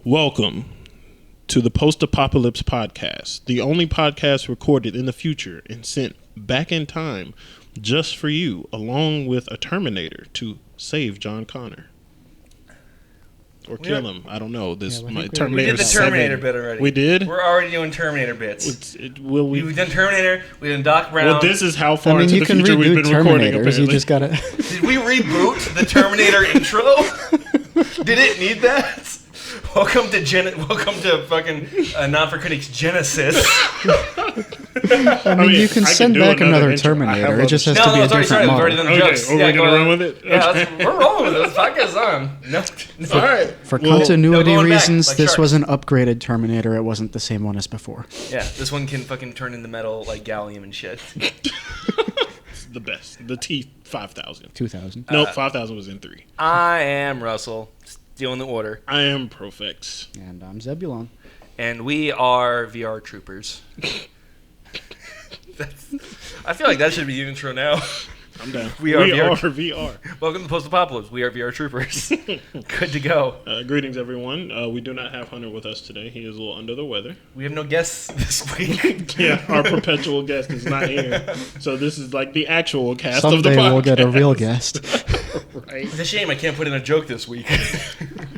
Welcome to the Post-Apopalypse podcast, the only podcast recorded in the future and sent back in time just for you, along with a Terminator to save John Connor. Or kill him. I don't know. Terminator. We did the Terminator bit already. We did? We're already doing Terminator bits. We've done Terminator. We've done Doc Brown. Well, this is how far into the future we've been recording, apparently. You just gotta... Did we reboot the Terminator intro? Did it need that? Welcome to fucking Not for Critics Genesis. I mean, you can send back another Terminator. It just has to be a different model. We've already done the jokes. We're going to run with it? Yeah, we're rolling with it. This podcast on. No. All right. For continuity reasons, back, like this sharks. was an upgraded Terminator. It wasn't the same one as before. Yeah, this one can fucking turn into metal like gallium and shit. It's the best. The T-5000. 2000. No, 5000 was in 3. I am Russell, stealing the order. I am Profex. And I'm Zebulon. And we are VR troopers. I feel like that should be the intro now. I'm down. We are VR. Welcome to Post-Apopalypse. We are VR troopers. Good to go. Greetings, everyone. We do not have Hunter with us today. He is a little under the weather. We have no guests this week. Yeah, our perpetual guest is not here. So this is like the actual cast of the Someday podcast. we'll get a real guest. Right? It's a shame I can't put in a joke this week.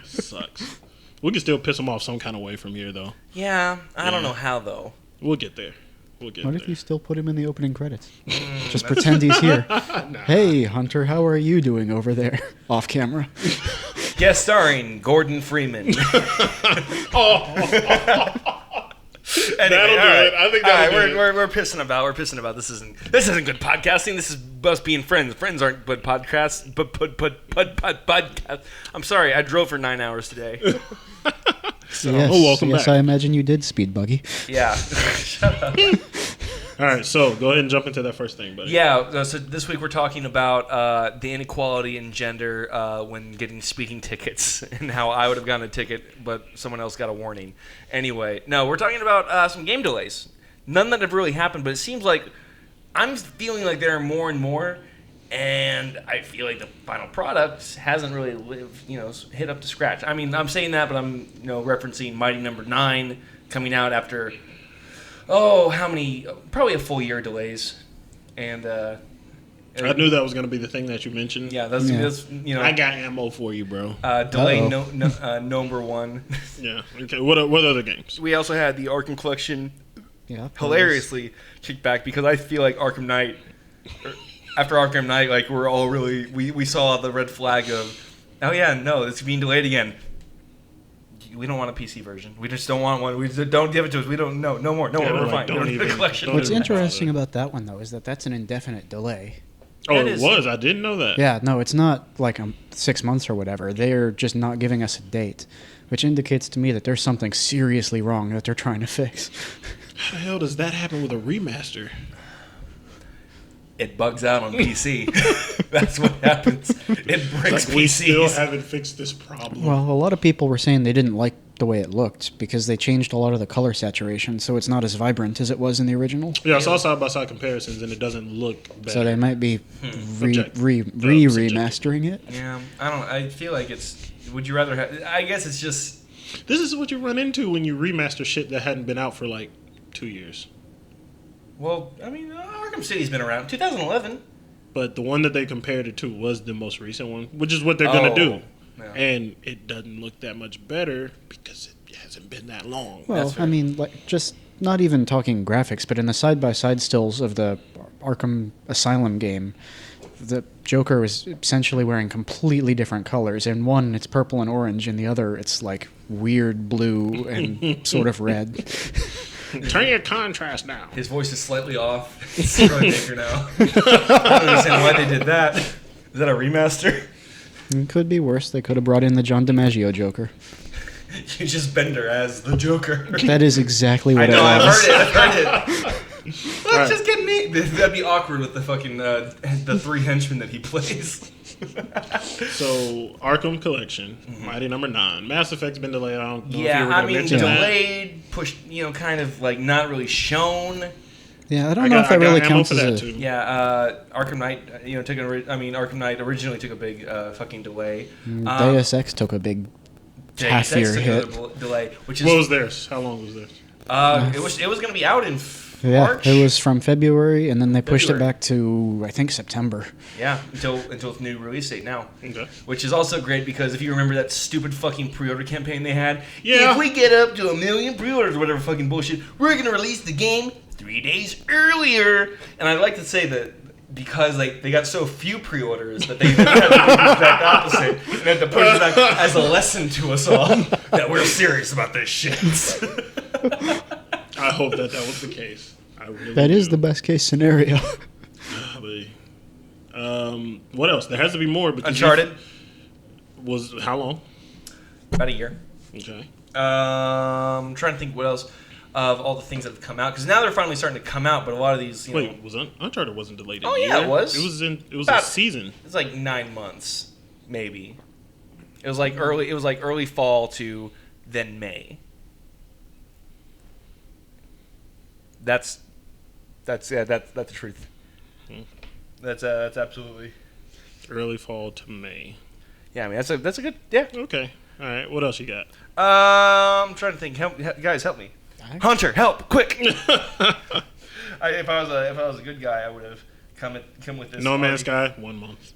Sucks. We can still piss him off some kind of way from here, though. Yeah, I don't know how, though. We'll get there. What if you still put him in the opening credits? Just pretend he's here. Nah. Hey, Hunter, how are you doing over there? Off camera. Guest starring Gordon Freeman. Anyway, That'll do it. I think that'll do it. We're pissing about. This isn't good podcasting. This is us being friends. Friends aren't good podcasts. But podcast. I'm sorry. I drove for 9 hours today. So, yes, welcome back. I imagine you did speed buggy. Yeah. Shut up. All right, so go ahead and jump into that first thing, buddy. Yeah, so this week we're talking about the inequality in gender when getting speaking tickets and how I would have gotten a ticket, but someone else got a warning. Anyway, no, we're talking about some game delays. None that have really happened, but it seems like I'm feeling like there are more and more, and I feel like the final product hasn't really hit up to scratch. I mean, I'm saying that, but I'm referencing Mighty Number 9 coming out after... how many? Probably a full year delays, and I knew that was going to be the thing that you mentioned. Yeah, that's I got ammo for you, bro. Delay number 1. Yeah. Okay. What other games? We also had the Arkham Collection. Yeah. Hilariously kicked back because I feel like Arkham Knight. After Arkham Knight, like we're all really we saw the red flag of, oh yeah, no, it's being delayed again. We don't want a PC version. We just don't want one. We just don't give it to us. We don't. No more. We're fine. Don't even, collection. What's interesting about that one, though, is that that's an indefinite delay. Oh, it was? I didn't know that. Yeah, no, it's not like 6 months or whatever. They're just not giving us a date, which indicates to me that there's something seriously wrong that they're trying to fix. How the hell does that happen with a remaster? It bugs out on PC. That's what happens. It breaks PCs. We still haven't fixed this problem. Well, a lot of people were saying they didn't like the way it looked because they changed a lot of the color saturation, so it's not as vibrant as it was in the original. Yeah, I saw side-by-side comparisons, and it doesn't look better. So they might be remastering it. Yeah, I feel like it's... Would you rather have... I guess it's just... This is what you run into when you remaster shit that hadn't been out for, 2 years. Well, I mean, Arkham City's been around. 2011. But the one that they compared it to was the most recent one, which is what they're going to do. Yeah. And it doesn't look that much better because it hasn't been that long. Well, I mean, just not even talking graphics, but in the side-by-side stills of the Arkham Asylum game, the Joker was essentially wearing completely different colors. In one, it's purple and orange. In the other, it's weird blue and sort of red. Turn your contrast down. His voice is slightly off. It's really bigger now. I don't understand why they did that. Is that a remaster? It could be worse. They could have brought in the John DiMaggio Joker. You just Bender as the Joker. That is exactly what I know, it was. I've heard it. Let's just get me. That'd be awkward with the fucking the 3 henchmen that he plays. So, Arkham Collection, Mighty Number 9. Mass Effect's been delayed. I don't know if you were going to mention delayed, pushed, kind of not really shown. Yeah, I don't know if that really counts as a... Yeah, Arkham Knight, Arkham Knight originally took a big fucking delay. Deus Ex took a big half year hit. Delay, which is What was theirs? How long was theirs? it was going to be out in Yeah, March. it was from February, and then they pushed it February. back to, I think, September. Yeah, until its new release date now. Okay. Which is also great because if you remember that stupid fucking pre-order campaign they had, Yeah. if we get up to 1 million pre-orders or whatever fucking bullshit, we're gonna release the game 3 days earlier. And I'd like to say that because they got so few pre-orders that they had to do the exact opposite and had to push it back as a lesson to us all that we're serious about this shit. I hope that was the case. I really That is do. the best case scenario. What else? There has to be more. Because Uncharted, was how long? about a year. Okay. I'm trying to think what else of all the things that have come out because now they're finally starting to come out. But a lot of these, you know, Wait, was Uncharted wasn't delayed? Oh, yeah, it was. It was a About- season. it's like 9 months, maybe. It was like early fall to then May. That's the truth. That's absolutely. Early fall to May. Yeah, I mean that's a good yeah. Okay. All right. What else you got? I'm trying to think. Guys, help me. I- Hunter, help quick! If I was a good guy, I would have come with this. No Man's already. Sky, 1 month.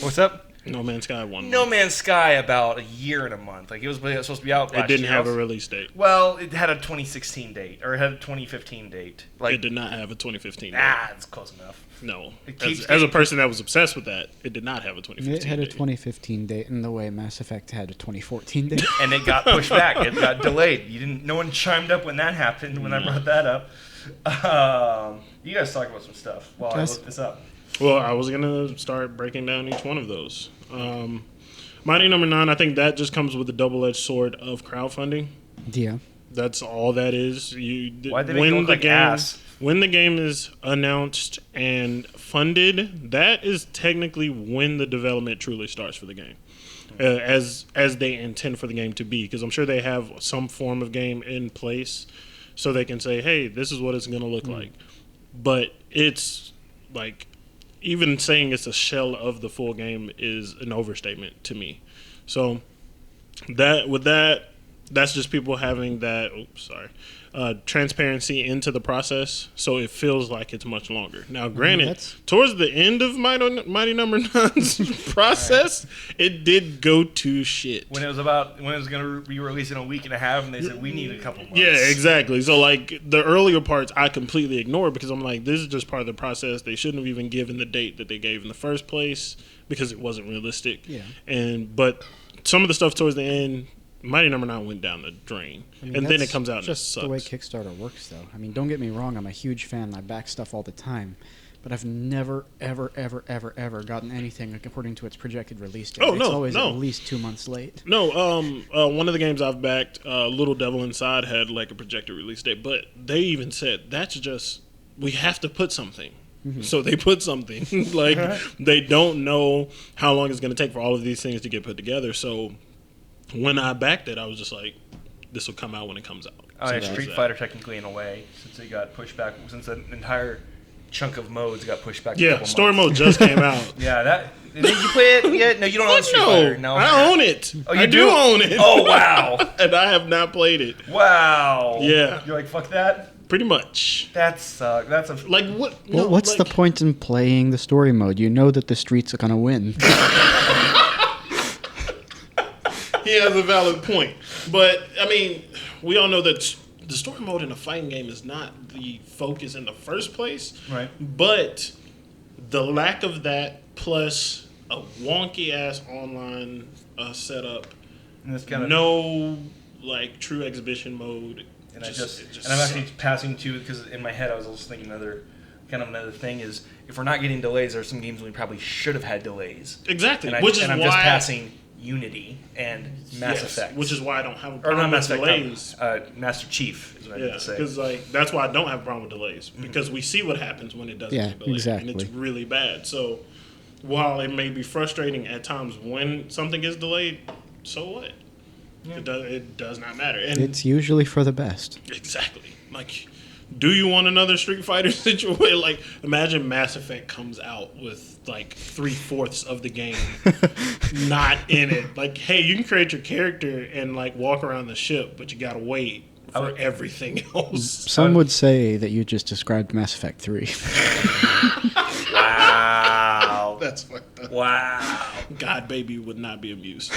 What's up? No Man's Sky, 1 month. No Man's Sky about a year and a month. Like it was supposed to be out. It last didn't year. have a release date. Well, it had a 2016 date or it had a 2015 date. Like It did not have a 2015 date. it's close enough. No. It keeps As a getting- person that was obsessed with that, it did not have a 2015 It had a date. 2015 date, and the way Mass Effect had a 2014 date. And it got pushed back. It got delayed. No one chimed up when that happened. When I brought that up, you guys talk about some stuff while I Just- look this up. Well, I was going to start breaking down each one of those. Mighty Number 9, I think that just comes with the double-edged sword of crowdfunding. Yeah. That's all that is. Why'd they make it look like ass? When the game is announced and funded, that is technically when the development truly starts for the game, as they intend for the game to be. Because I'm sure they have some form of game in place, so they can say, "Hey, this is what it's going to look like." But it's like, even saying it's a shell of the full game is an overstatement to me. So that's just people having that transparency into the process, so it feels like it's much longer. Now, granted, that's- towards the end of Mighty Number 9's process, it did go to shit. When it was going to be released in a week and a half, and they said we need a couple months. Yeah, exactly. So, like, the earlier parts I completely ignored because I'm like, this is just part of the process. They shouldn't have even given the date that they gave in the first place because it wasn't realistic. Yeah. But some of the stuff towards the end, Mighty Number 9 went down the drain. I mean, And then that's it comes out and it just the way sucks. Kickstarter works, though. I mean, don't get me wrong. I'm a huge fan. I back stuff all the time. But I've never, ever, ever, ever, ever gotten anything according to its projected release date. Oh, It's no, always no. at least 2 months late. No, one of the games I've backed, Little Devil Inside, had like a projected release date, but they even said that's just, we have to put something. So they put something. Like, they don't know how long it's going to take for all of these things to get put together. So when I backed it, I was just like, this will come out when it comes out. Oh, So yeah, that's Street that. Fighter technically in a way, since it got pushed back, since an entire chunk of modes got pushed back. a Yeah, couple story months. mode just came out. Yeah, that. Did you play it yet? No, you don't own Street Fighter. No, I own it. Oh, you I do own it. Oh wow, And I have not played it. wow. Yeah. You're like fuck that. Pretty much. That's That's a. Like, what? Well, no, what's like, the point in playing the story mode? You know that the streets are going to win. He has a valid point. But, I mean, we all know that the story mode in a fighting game is not the focus in the first place. Right. But the lack of that plus a wonky-ass online setup, And it's kind of no, like, true exhibition mode. And it just I'm actually sucked. passing to because in my head I was also thinking another thing is if we're not getting delays, there are some games we probably should have had delays. Exactly. And, Which is I'm why just passing Unity and Mass yes, Effect, which is why I don't have a or problem not Mass with Effect, delays. Master Chief is what I meant Yeah, to say. because like that's why I don't have a problem with delays because we see what happens when it doesn't Yeah, get delayed, and it's exactly. really bad. So while it may be frustrating at times when something gets delayed, so what? It does not matter. And It's usually for the best. exactly, like Do you want another Street Fighter situation? Like, imagine Mass Effect comes out with like 3/4 of the game not in it. Like, hey, you can create your character and like walk around the ship, but you gotta wait for everything else. Some would say that you just described Mass Effect 3. Wow. That's fucked up. Wow. God, baby would not be amused.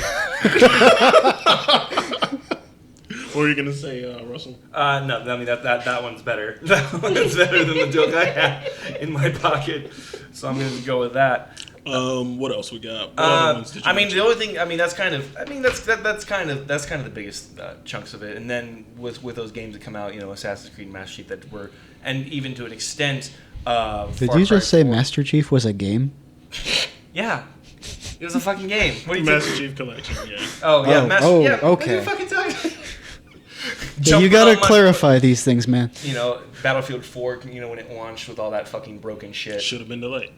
What were you gonna say, Russell? No, I mean that one's better. That one's better than the joke I had in my pocket. So I'm gonna go with that. What else we got? What other ones did you mention? the only thing, that's kind of the biggest chunks of it. And then with those games that come out, Assassin's Creed, Master Chief, that were, and even to an extent, Did you just say Master Chief was a game? Yeah. It was a fucking game. What do you Master Chief Collection, yeah. Oh, yeah. okay. What are you fucking talking about? Yeah, you gotta clarify these things, man. Battlefield 4, when it launched with all that fucking broken shit. Should have been delayed.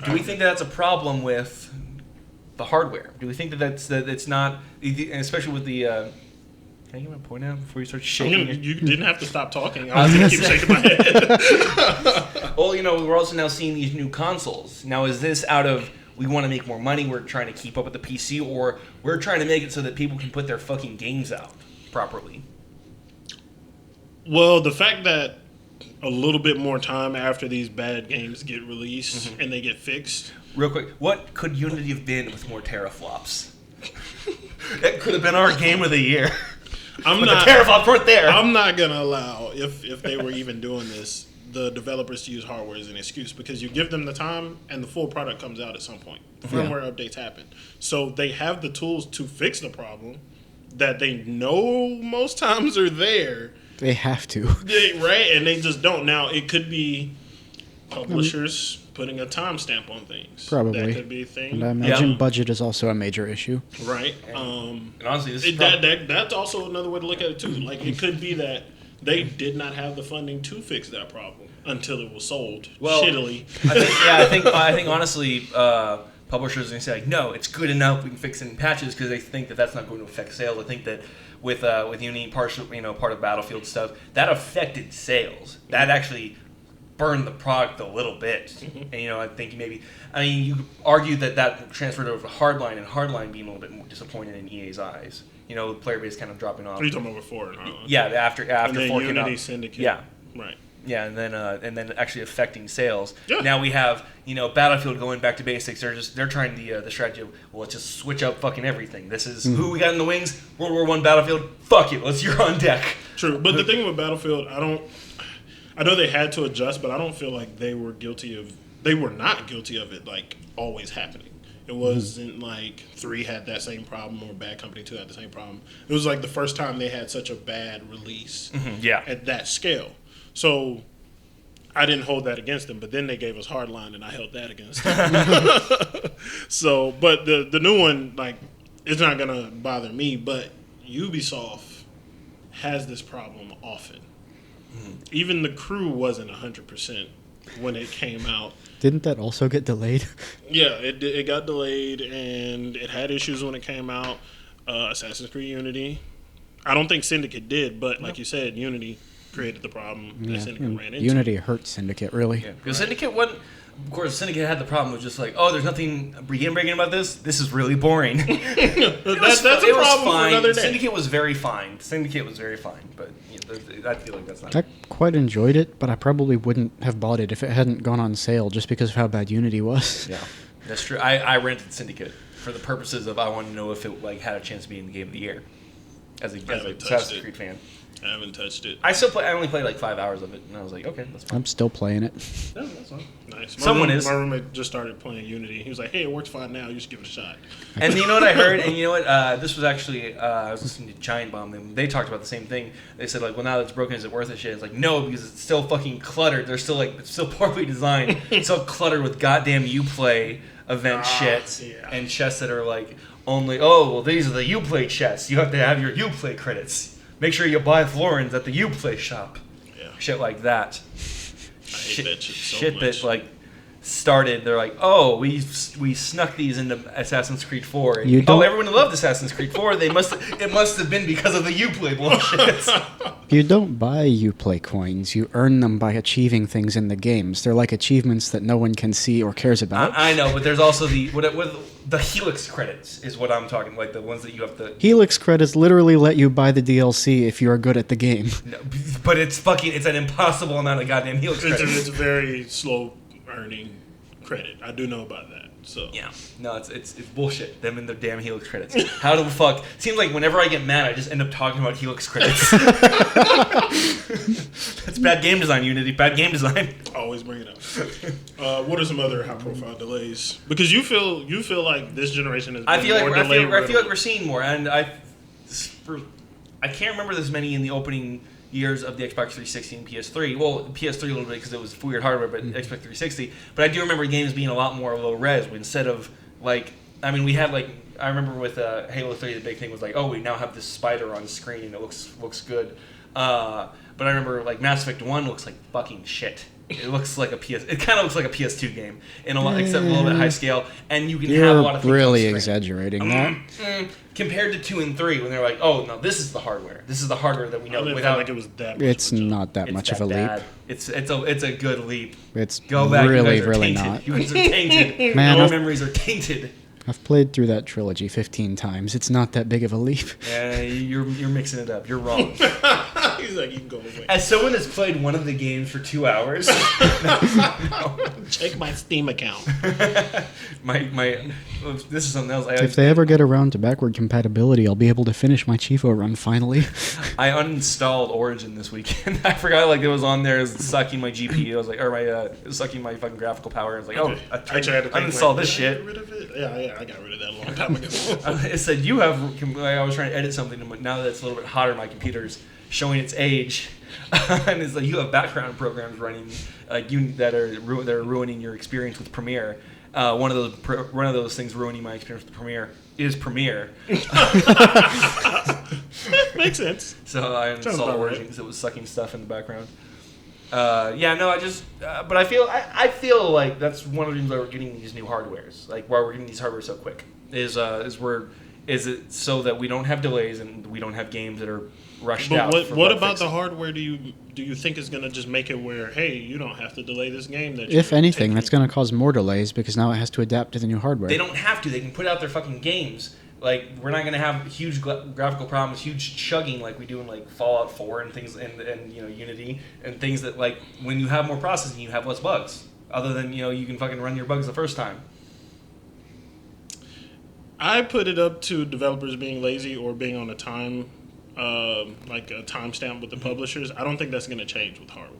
Do we think that's a problem with the hardware? Do we think that it's not, especially with the... can I get my point out before you start shaking? You didn't have to stop talking. I was going to keep shaking my head. Well, we're also now seeing these new consoles. Now, is this out of... we want to make more money, we're trying to keep up with the PC, or we're trying to make it so that people can put their fucking games out properly? Well, the fact that a little bit more time after these bad games get released and they get fixed. Real quick, what could Unity have been with more teraflops? That could have been our game of the year. The teraflops weren't there. I'm not going to allow, if they were even doing this, the developers to use hardware as an excuse, because you give them the time and the full product comes out at some point. Firmware updates happen. So they have the tools to fix the problem that they know most times are there. They have to. Right? And they just don't. Now, it could be publishers putting a timestamp on things. Probably. That could be a thing. And I imagine budget is also a major issue. Right. And honestly, this is that's also another way to look at it, too. Like, it could be that they did not have the funding to fix that problem until it was sold shittily. I think honestly, publishers are going to say, like, no, it's good enough, we can fix it in patches, because they think that that's not going to affect sales. I think that with Unity, part of Battlefield stuff, that affected sales. That actually burned the product a little bit. And, I think you could argue that transferred over to Hardline, and Hardline being a little bit more disappointed in EA's eyes. The player base kind of dropping off. Are you talking about before? Yeah, after and then forking Unity up. Syndicate. Yeah. Right. Yeah, and then actually affecting sales. Yeah. Now we have Battlefield going back to basics. They're trying the strategy of, well, let's just switch up fucking everything. This is who we got in the wings. World War I Battlefield. Fuck it, you're on deck. True, but the thing with Battlefield, I know they had to adjust, but I don't feel like they were not guilty of it like always happening. It wasn't like 3 had that same problem or Bad Company 2 had the same problem. It was like the first time they had such a bad release at that scale. So I didn't hold that against them, but then they gave us Hardline, and I held that against them. So, but the new one, like, it's not going to bother me, but Ubisoft has this problem often. Even the Crew wasn't 100% when it came out. Didn't that also get delayed? Yeah, it got delayed, and it had issues when it came out. Assassin's Creed Unity. I don't think Syndicate did, but like you said, Unity created the problem that Syndicate ran into. Unity hurt Syndicate, really. Yeah, because Syndicate wasn't... Of course, Syndicate had the problem of just like, oh, there's nothing breaking about this. This is really boring. That's a problem for another day. Syndicate was very fine, but I feel like that's not... I quite enjoyed it, but I probably wouldn't have bought it if it hadn't gone on sale just because of how bad Unity was. Yeah, that's true. I rented Syndicate for the purposes of I wanted to know if it had a chance to be in the Game of the Year as a Assassin's Creed fan. I haven't touched it. I only played like 5 hours of it, and I was like, okay, that's fine. I'm still playing it. No, that's fine. Nice. My roommate just started playing Unity. He was like, hey, it works fine now. You should give it a shot. And you know what I heard? And you know what? This was actually, I was listening to Giant Bomb, and they talked about the same thing. They said, like, well, now that it's broken, is it worth it? Shit. It's like, no, because it's still fucking cluttered. They're still, like, it's still poorly designed. It's still cluttered with goddamn Uplay event shit and chests that are, like, only, these are the Uplay chests. You have to have your Uplay credits. Make sure you buy Florins at the Uplay shop. Yeah. Shit like that. I hate that shit so Shit much. that, like, started, they're like, oh, we snuck these into Assassin's Creed 4. And, You don't- everyone loved Assassin's Creed 4. It must have been because of the Uplay bullshit. You don't buy Uplay coins. You earn them by achieving things in the games. They're like achievements that no one can see or cares about. I know, but there's also the Helix credits is what I'm talking, like the ones that you have to. Helix credits literally let you buy the DLC if you are good at the game. No, but it's an impossible amount of goddamn Helix credits. It's very slow earning credit. I do know about that. So Yeah, no, it's bullshit. Them and their damn Helix credits. How the fuck? Seems like whenever I get mad, I just end up talking about Helix credits. That's bad game design, Unity. Bad game design. always bring it up. What are some other high-profile delays? Because you feel like this generation has been I feel more like delayed. we're seeing more, and I can't remember this many in the opening years of the Xbox 360 and PS3. Well, PS3 a little bit because it was weird hardware, but Xbox 360. But I do remember games being a lot more low res instead of we had I remember with Halo 3 the big thing was we now have this spider on screen and it looks good. But I remember Mass Effect 1 looks like fucking shit. It looks like it kind of looks like a PS2 game except a little bit high scale, and you can have a lot of things really on screen. exaggerating that. Compared to 2 and 3, when they're like, oh no, this is the hardware. This is the hardware that we know. I didn't Without feel like it was that much It's of a jump. not that it's much that of a leap. bad. It's a good leap. It's Go back. really, you guys are really tainted. not. You guys are tainted. Man, Your I've- memories are tainted. I've played through that trilogy 15 times. It's not that big of a leap. Yeah, you're mixing it up. You're wrong. He's like, you can go away. As someone that's played one of the games for 2 hours, Check my Steam account. this is something else. If they ever get around to backward compatibility, I'll be able to finish my Chivo run finally. I uninstalled Origin this weekend. I forgot it was on there. It was sucking my GPU. I was like, or it was sucking my fucking graphical power. I was like, Okay. I Actually, I had to think, uninstall like, this did I shit. get rid of it? Yeah, I got rid of that a long time ago. It said you have. I was trying to edit something, but now that it's a little bit hotter, my computer's showing its age, and it's like you have background programs running that are ruining your experience with Premiere. One of those things ruining my experience with Premiere is Premiere. Makes sense. So I Sounds uninstalled about Origin right. because it was sucking stuff in the background. But I feel like that's one of the reasons why we're getting these new hardwares. Like why we're getting these hardware so quick is it so that we don't have delays and we don't have games that are rushed out. But for what bug about fixing. the hardware? Do you think is going to just make it where you don't have to delay this game? If anything, that's going to cause more delays because now it has to adapt to the new hardware. They don't have to. They can put out their fucking games. Like we're not going to have huge graphical problems, huge chugging like we do in Fallout 4 and things, and Unity and things that when you have more processing, you have less bugs. Other than you can fucking run your bugs the first time. I put it up to developers being lazy or being on a time, a timestamp with the publishers. I don't think that's going to change with hardware.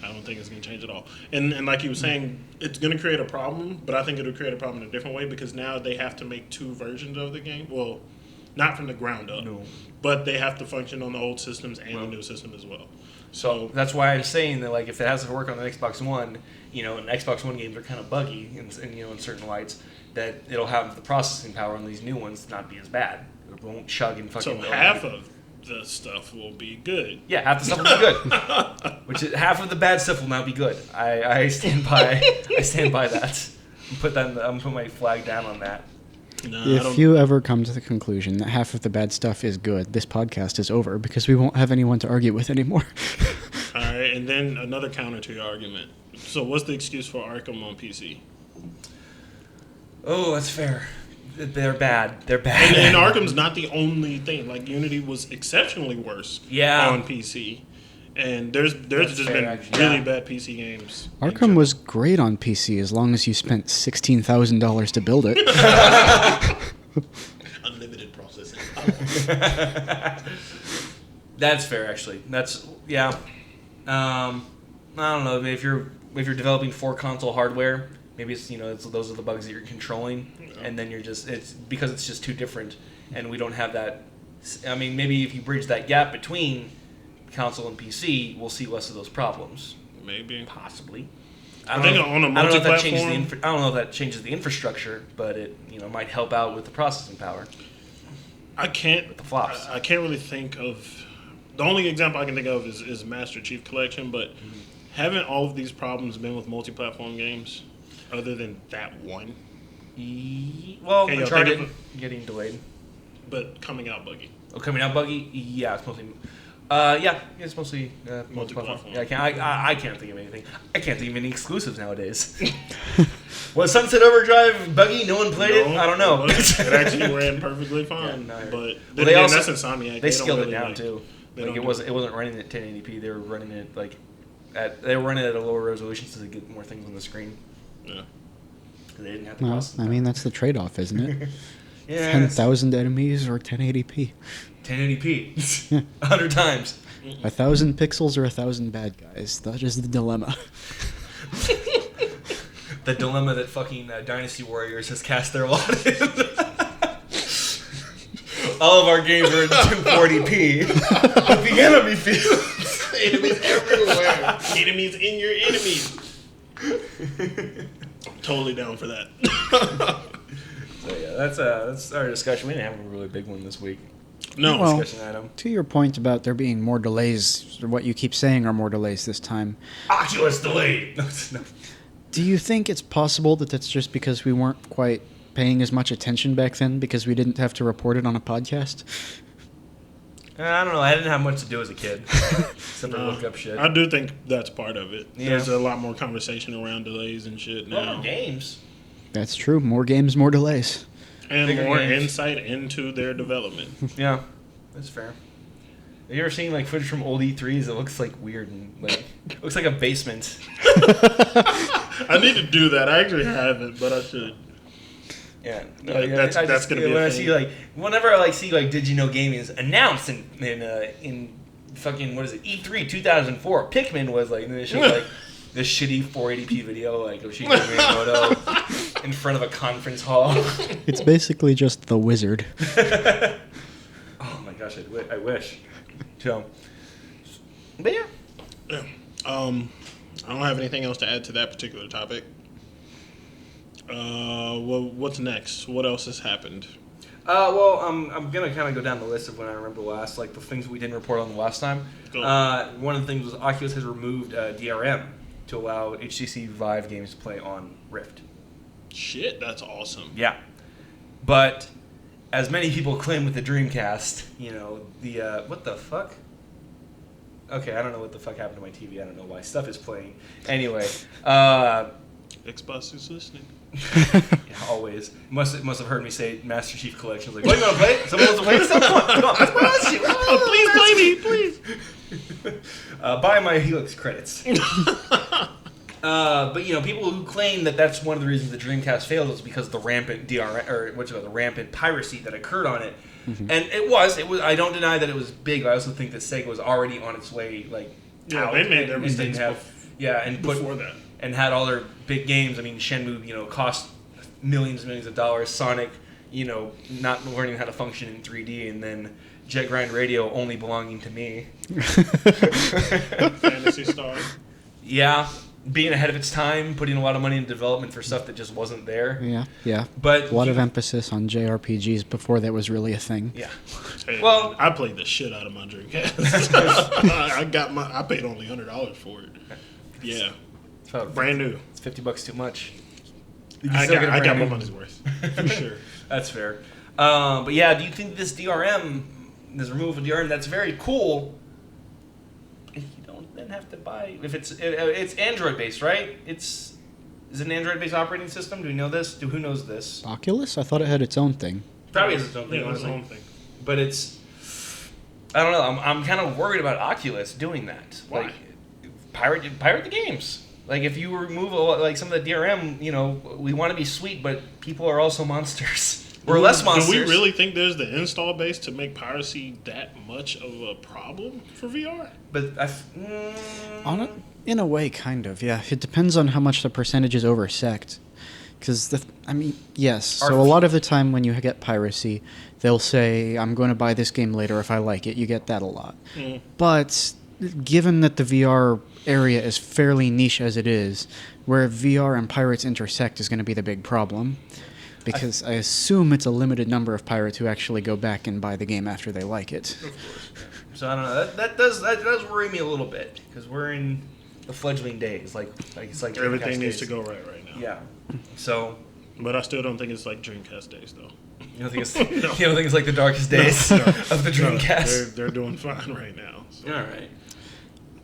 I don't think it's going to change at all. And like you were saying, it's going to create a problem, but I think it'll create a problem in a different way because now they have to make 2 versions of the game. Well, not from the ground up, No. but they have to function on the old systems and the new system as well. So that's why I'm saying that if it has to work on the Xbox One, and Xbox One games are kind of buggy in certain lights, that it'll have the processing power on these new ones not be as bad. It won't chug and fucking. So half of the stuff will be good. Yeah, half the stuff will be good. Which is, half of the bad stuff will now be good. I stand by. I stand by that. I'm gonna put my flag down on that. No, If you ever come to the conclusion that half of the bad stuff is good, this podcast is over because we won't have anyone to argue with anymore. All right, and then another counter to your argument. So what's the excuse for Arkham on PC? Oh, that's fair. They're bad. They're bad. And Arkham's not the only thing. Unity was exceptionally worse on PC. And there's just fair, been actually. really Yeah. bad PC games. Arkham was great on PC as long as you spent $16,000 to build it. Unlimited processing. That's fair, actually. That's I don't know. If you're developing for console hardware, maybe it's those are the bugs that you're controlling, and then it's because it's just too different, and we don't have that. I mean, maybe if you bridge that gap between console and PC, we'll see less of those problems. Maybe. Possibly. I think on a I don't know if that changes multi-platform- I don't know if that changes the infrastructure, but it might help out with the processing power. I can't. The flops. I can't really think of. The only example I can think of is Master Chief Collection, but Haven't all of these problems been with multi-platform games, other than that one? Well, Hey, yo, Uncharted think getting delayed. But coming out buggy. Oh, coming out buggy? Yeah, it's mostly. Yeah, it's mostly Multi-platform. Yeah, I can't think of anything. I can't think of any exclusives nowadays. Was Sunset Overdrive buggy? No one played it. I don't know. It actually ran perfectly fine. Yeah, no, but well, they also that's Insomniac. they scaled don't it down really, too. they Like don't it wasn't running at 1080p. They were running it they were running it at a lower resolution so they get more things on the screen. Yeah. They didn't have to Well, cost. I mean, that's the trade-off, isn't it? Yeah, 10,000 enemies or 1080p. 1080p, Yeah. 100 times. 1,000 pixels or 1,000 bad guys. That is the dilemma. The dilemma that fucking Dynasty Warriors has cast their lot in. All of our games are in 240p, but the enemy fields. Enemies everywhere. Enemies in your enemies. Totally down for that. So yeah, that's our discussion. We didn't have a really big one this week. No. Well, Discussion item. to your point about there being more delays, or what you keep saying are more delays this time, Oculus delayed. No. do you think it's possible that that's just because we weren't quite paying as much attention back then because we didn't have to report it on a podcast? I don't know. I didn't have much to do as a kid, except for look up shit. I do think that's part of it. Yeah. There's a lot more conversation around delays and shit now. Games. That's true. More games, more delays. And Bigger more games. insight into their development. Yeah, that's fair. Have you ever seen like footage from old E3s? It looks like weird and like it looks like a basement. I need to do that. I actually haven't, but I should. Yeah, Like, that's gonna be a when I thing. see like whenever I see like Did You Know Gaming is announced in fucking what is it E3 2004 Pikmin was like and they showed like this shitty 480p video like of Shigeru Miyamoto in front of a conference hall. It's basically just The Wizard. Oh my gosh, I wish. So, but yeah. Yeah. I don't have anything else to add to that particular topic. Well, what's next? What else has happened? Well, I'm gonna kind of go down the list of when I remember last, like the things we didn't report on the last time. Go. One of the things was Oculus has removed DRM to allow HTC Vive games to play on Rift. Shit, that's awesome. Yeah, but as many people claim with the Dreamcast, you know the what the fuck? Okay, I don't know what the fuck happened to my TV. I don't know why stuff is playing. Anyway, Xbox is listening. yeah, always must have heard me say Master Chief Collection. Like, what, you want to play? Someone wants to play this? Come on, let's play Master Chief. Please play me, please. Buy my Helix credits. But you know, people who claim that that's one of the reasons the Dreamcast failed was because of the rampant the rampant piracy that occurred on it. Mm-hmm. And it was. I don't deny that it was big. I also think that Sega was already on its way, like Yeah, out they made their and didn't mistakes and before that. and had all their big games. I mean, Shenmue, you know, cost millions and millions of dollars. Sonic, you know, not learning how to function in 3D, and then Jet Grind Radio only belonging to me. Fantasy Star. Yeah, being ahead of its time, putting a lot of money in development for stuff that just wasn't there. Yeah. But A lot of emphasis on JRPGs before that was really a thing. Yeah. Hey, Well- man, I played the shit out of my Dreamcast. I paid only $100 for it. Yeah, It's about brand new. It's $50 too much. You I still get a got brand my new- money's worth for sure. That's fair. But yeah, do you think this DRM, this removal of DRM, that's very cool? If you don't then have to buy, if it's Android based, right? Is it an Android based operating system? Do we know this? Who knows this? Oculus? I thought it had its own thing. Probably has its own thing, Yeah, that's the honestly. whole thing. But it's, I don't know. I'm kind of worried about Oculus doing that. Why? Like, pirate the games. Like if you remove like some of the DRM, you know, we want to be sweet, but people are also monsters. We're less monsters. Do we really think there's the install base to make piracy that much of a problem for VR? But In a way, kind of, yeah. It depends on how much the percentage is oversect. Because, yes. So a lot of the time when you get piracy, they'll say, I'm going to buy this game later if I like it. You get that a lot. Mm. But given that the VR area is fairly niche as it is, where VR and pirates intersect is going to be the big problem. Because I assume it's a limited number of pirates who actually go back and buy the game after they like it. Of course. So I don't know. That does worry me a little bit because we're in the fledgling days. Like it's like Everything Dreamcast needs days. to go right now. Yeah. So. But I still don't think it's like Dreamcast days, though. You don't think it's you don't think it's like the darkest days of the Dreamcast? They're doing fine right now. So. All right.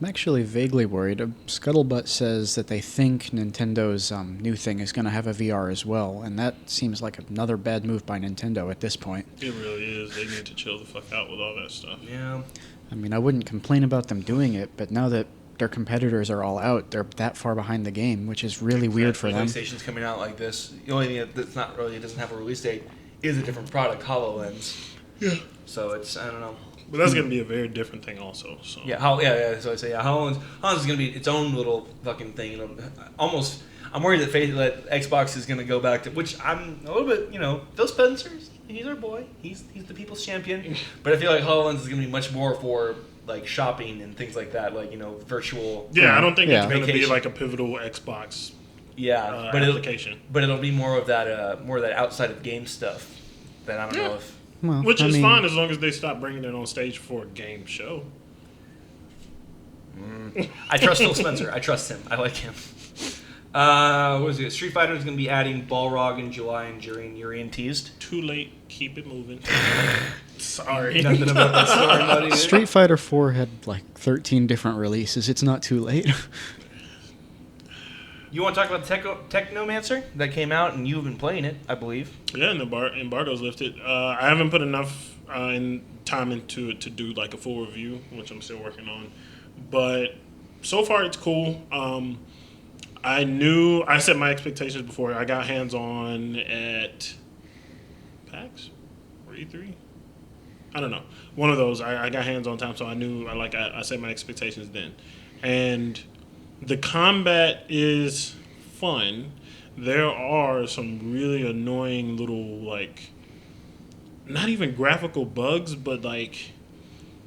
I'm actually vaguely worried. Scuttlebutt says that they think Nintendo's new thing is going to have a VR as well, and that seems like another bad move by Nintendo at this point. It really is. They need to chill the fuck out with all that stuff. Yeah. I mean, I wouldn't complain about them doing it, but now that their competitors are all out, they're that far behind the game, which is really weird for them. PlayStation's coming out like this. The only thing that's not really, it doesn't have a release date, is a different product, HoloLens. Yeah. So it's, I don't know. But that's going to be a very different thing also. So. Yeah, so I say, HoloLens is going to be its own little fucking thing. It'll, almost, I'm worried that Xbox is going to go back to, which I'm a little bit, Phil Spencer's, he's our boy. He's the people's champion. But I feel like HoloLens is going to be much more for, like, shopping and things like that, like, virtual. Yeah, I don't think it's going to be vacation. like a pivotal Xbox but application. But it'll be more of that outside of game stuff that I don't know if. Well, Which is fine as long as they stop bringing it on stage for a game show. I trust Phil Spencer. I trust him. I like him. What is it? Street Fighter is going to be adding Balrog in July and Urian teased. Too late. Keep it moving. Sorry. Nothing about that story, buddy. Street Fighter 4 had like 13 different releases. It's not too late. You want to talk about Technomancer that came out and you've been playing it, I believe. Yeah, and the embargo's lifted. I haven't put enough time into it to do like a full review, which I'm still working on. But so far, it's cool. I set my expectations before I got hands on at PAX or E3. I don't know. One of those. I got hands on time, so I knew. I set my expectations then, and the combat is fun. There are some really annoying little, like, not even graphical bugs, but, like,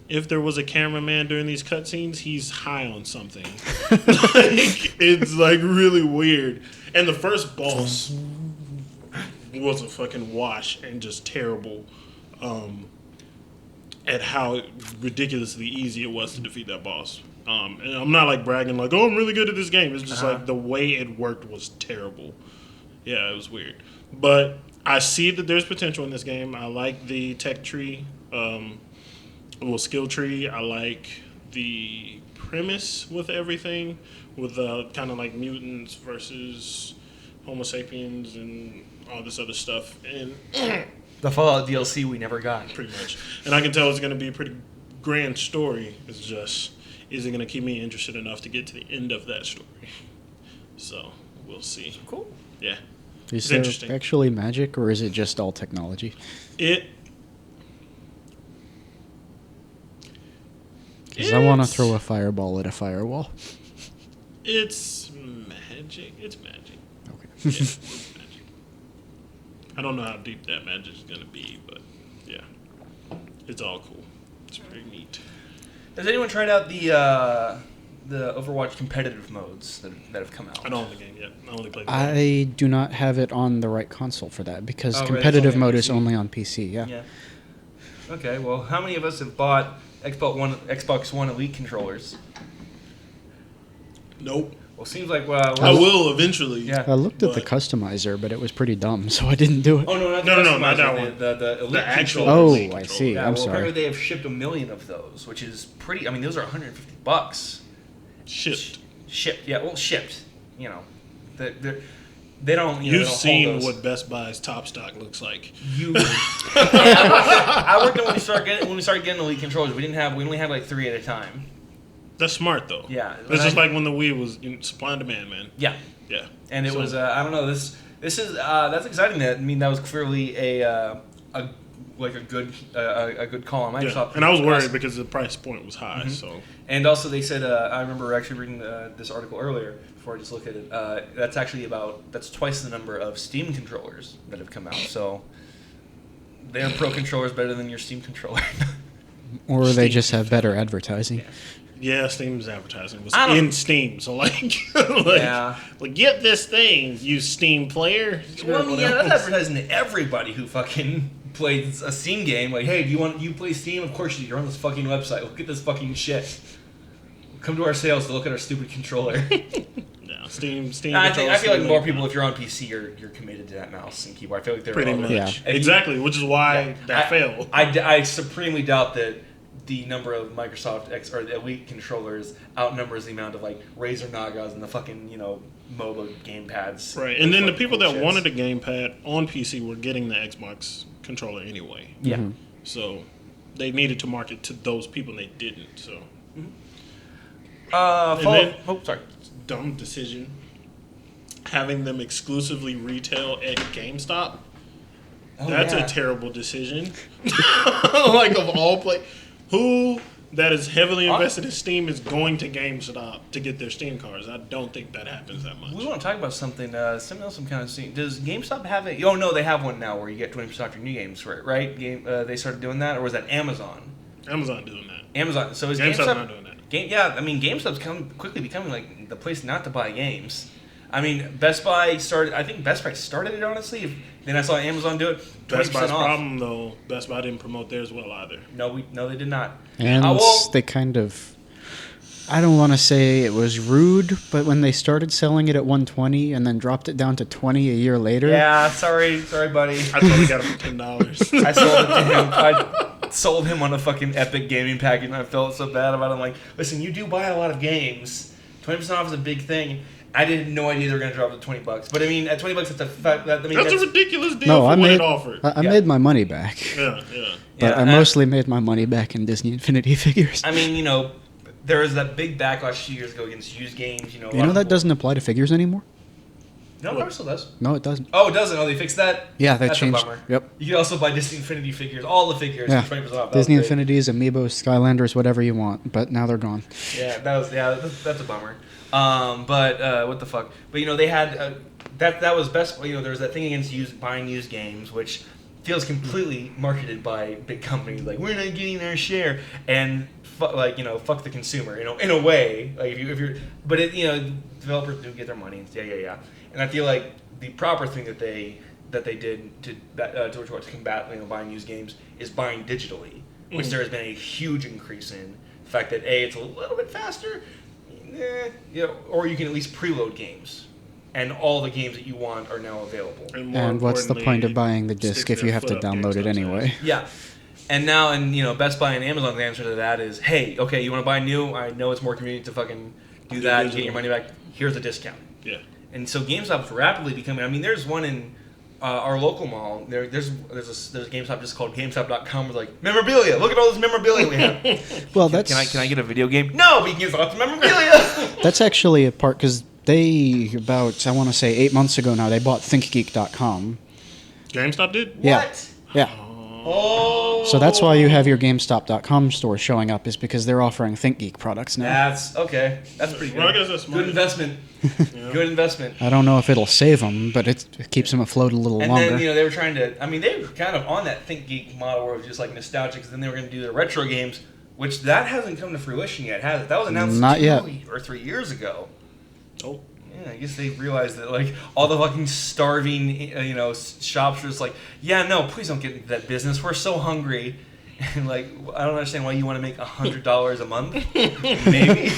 if there was a cameraman during these cutscenes, he's high on something. It's, like, really weird. And the first boss was a fucking wash and just terrible at how ridiculously easy it was to defeat that boss. And I'm not like bragging like, oh, I'm really good at this game. It's just like the way it worked was terrible. Yeah, it was weird. But I see that there's potential in this game. I like the tech tree, skill tree. I like the premise with everything, with kind of like mutants versus Homo sapiens and all this other stuff. And The Fallout DLC we never got. pretty much. And I can tell it's going to be a pretty grand story. It's just, is it going to keep me interested enough to get to the end of that story? So, we'll see. Cool. Yeah. Is It's there interesting. actually magic, or is it just all technology? Because I want to throw a fireball at a firewall. It's magic. It's magic. Okay. Yeah, it's magic. I don't know how deep that magic is going to be, but yeah. It's all cool. It's pretty neat. Has anyone tried out the Overwatch competitive modes that have come out? I don't own the game yet. I only played the game. I do not have it on the right console for that, because Oh, right, it's competitive only on mode is PC. only on PC, yeah. Yeah. Okay, well, how many of us have bought Xbox One Elite controllers? Nope. Well, it seems like I will eventually. Yeah. I looked at the But- customizer, but it was pretty dumb, so I didn't do it. Oh no, not No, the no, not customizer, that one. The Elite The actual controller. Oh, Elite I controller. see. Yeah, I'm well, sorry. apparently they have shipped 1 million of those, which is pretty. I mean, those are $150. Shipped. Shipped, yeah. Well, shipped. You know, they don't. You know, they You've don't seen hold those. what Best Buy's top stock looks like. I worked on when we started getting Elite controllers. We only had like 3 at a time. That's smart though. Yeah, It's just like when the Wii was supply and demand, man. Yeah, Yeah. and it So- was. I don't know. This is that's exciting. That was clearly a good call on Microsoft. Yeah. And I was worried because the price point was high. Mhm. So And also, they said I remember actually reading this article earlier before I just looked at it. That's twice the number of Steam controllers that have come out. So their Pro controller is better than your Steam controller. Or they Steam. just have better advertising. yeah, Steam's advertising was I don't- in Steam. So like, Yeah. like get this thing, you Steam player. Well, I mean, yeah, that's advertising to everybody who fucking plays a Steam game. Like, hey, do you play Steam? Of course you do. You're on this fucking website. Look at this fucking shit. Come to our sales to look at our stupid controller. Yeah, Steam. I feel like more people, if you're on PC, you're committed to that mouse and keyboard. I feel like they're pretty much. Yeah. Exactly, which is why that failed. I supremely doubt that the number of Microsoft X or the Elite controllers outnumbers the amount of like Razer Nagas and the fucking MOBA gamepads. Right, and then the people that wanted a gamepad on PC were getting the Xbox controller anyway. Yeah. Mm-hmm. So they needed to market to those people, and they didn't. So. Sorry. Dumb decision. Having them exclusively retail at GameStop. That's a terrible decision. Like of all who that is heavily invested in Steam is going to GameStop to get their Steam cards. I don't think that happens that much. We want to talk about something else I'm kind of seeing. Does GameStop have a... Oh, no, they have one now where you get 20% off your new games for it, right? They started doing that, or was that Amazon? Amazon doing that. Amazon. So is GameStop's GameStop... not doing that. GameStop's quickly becoming like the place not to buy games. I mean, Best Buy started... I think Best Buy started it, honestly. Then I saw Amazon do it. 20% Best Buy's off. problem, though, Best Buy didn't promote theirs well either. No, they did not. And they kind of... I don't want to say it was rude, but when they started selling it at $120 and then dropped it down to $20 a year later... Yeah, sorry, buddy. I probably got it for $10. I sold it to him. I sold him on a fucking Epic gaming package, and I felt so bad about it. I'm like, listen, you do buy a lot of games. 20% off is a big thing. I had no idea they were going to drop it to $20. But I mean, at $20, it's a fact. That's a ridiculous deal No, for I what made it offered. I made my money back. Yeah. But I mostly made my money back in Disney Infinity figures. I mean, there was that big backlash a few years ago against used games. You know that doesn't apply to figures anymore? No, it probably still does. No, it doesn't. Oh, it doesn't? Oh, they fixed that? Yeah, they That's changed. a bummer. Yep. You can also buy Disney Infinity figures, all the figures, Yeah. for 20% off. Disney Infinities, Amiibos, Skylanders, whatever you want. But now they're gone. Yeah, that's a bummer. But what the fuck? But they had that was best. There was that thing against buying used games, which feels completely marketed by big companies. Like, we're not getting our share, and fuck the consumer. In a way, like if you're, but developers do get their money. Yeah. And I feel like the proper thing that they did to combat buying used games is buying digitally, which there has been a huge increase in. The fact that it's a little bit faster. Or you can at least preload games, and all the games that you want are now available. And what's the point of buying the disc if you have to download it anyway? Yeah, and now, Best Buy and Amazon's answer to that is, hey, okay, you want to buy new? I know it's more convenient to fucking do that and get your money back. Here's a discount. Yeah. And so GameStop's rapidly becoming. I mean, there's one in our local mall. There's a GameStop just called GameStop.com. It's like memorabilia. Look at all this memorabilia we have. Well, that's can I get a video game? No, but you can get lots of memorabilia. That's actually a part because they I want to say 8 months ago now they bought ThinkGeek.com. GameStop did? Yeah. What? Yeah. Oh. So that's why you have your GameStop.com store showing up, is because they're offering ThinkGeek products now. That's okay. That's pretty good. Well, I guess that's smart. Good investment. Yeah. Good investment. I don't know if it'll save them, but it keeps them afloat a little And longer. then they were trying to. I mean, they were kind of on that ThinkGeek model where it was just like nostalgic. Because then they were going to do the retro games, which that hasn't come to fruition yet, has it? That was announced Not yet. 2 or 3 years ago. Oh. Yeah, I guess they realized that like all the fucking starving, shops were just like, yeah, no, please don't get into that business. We're so hungry, and like I don't understand why you want to make $100 a month. Maybe.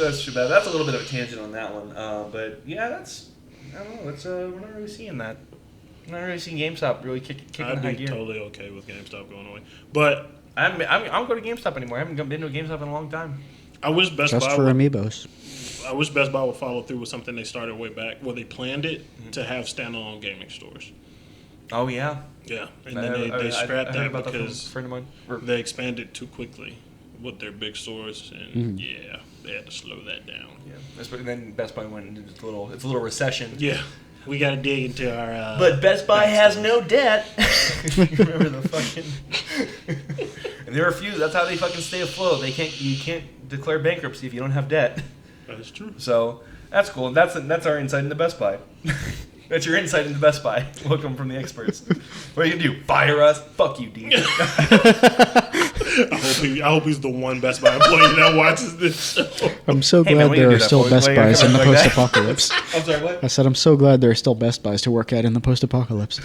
that's too bad. That's a little bit of a tangent on that one. But yeah, I don't know. We're not really seeing that. I'm not really seeing GameStop really kicking I'd high be gear. totally okay with GameStop going away. But I don't go to GameStop anymore. I haven't been to a GameStop in a long time. I wish Best Just Buy for would, Amiibos. I wish Best Buy would follow through with something they started way back, where they planned it to have standalone gaming stores. Oh yeah. Yeah, and then they scrapped I heard that about from a because friend of mine. they expanded too quickly with their big stores, and yeah, they had to slow that down. Yeah, and then Best Buy went into it's a little recession. Yeah, we got to dig into our. But Best Buy has no debt. You remember the fucking? And there are a few. That's how they fucking stay afloat. You can't declare bankruptcy if you don't have debt. That's true. So that's cool. That's our insight into Best Buy. That's your insight into Best Buy. Welcome from the experts. What are you gonna do? Fire us? Fuck you, Dean. I hope he's the one Best Buy employee that watches this show. I'm so Hey, glad man, we can there do are that still for you. Best Why you Buys in the gotta like that? post-apocalypse. I'm sorry, what? I said I'm so glad there are still Best Buys to work at in the post-apocalypse.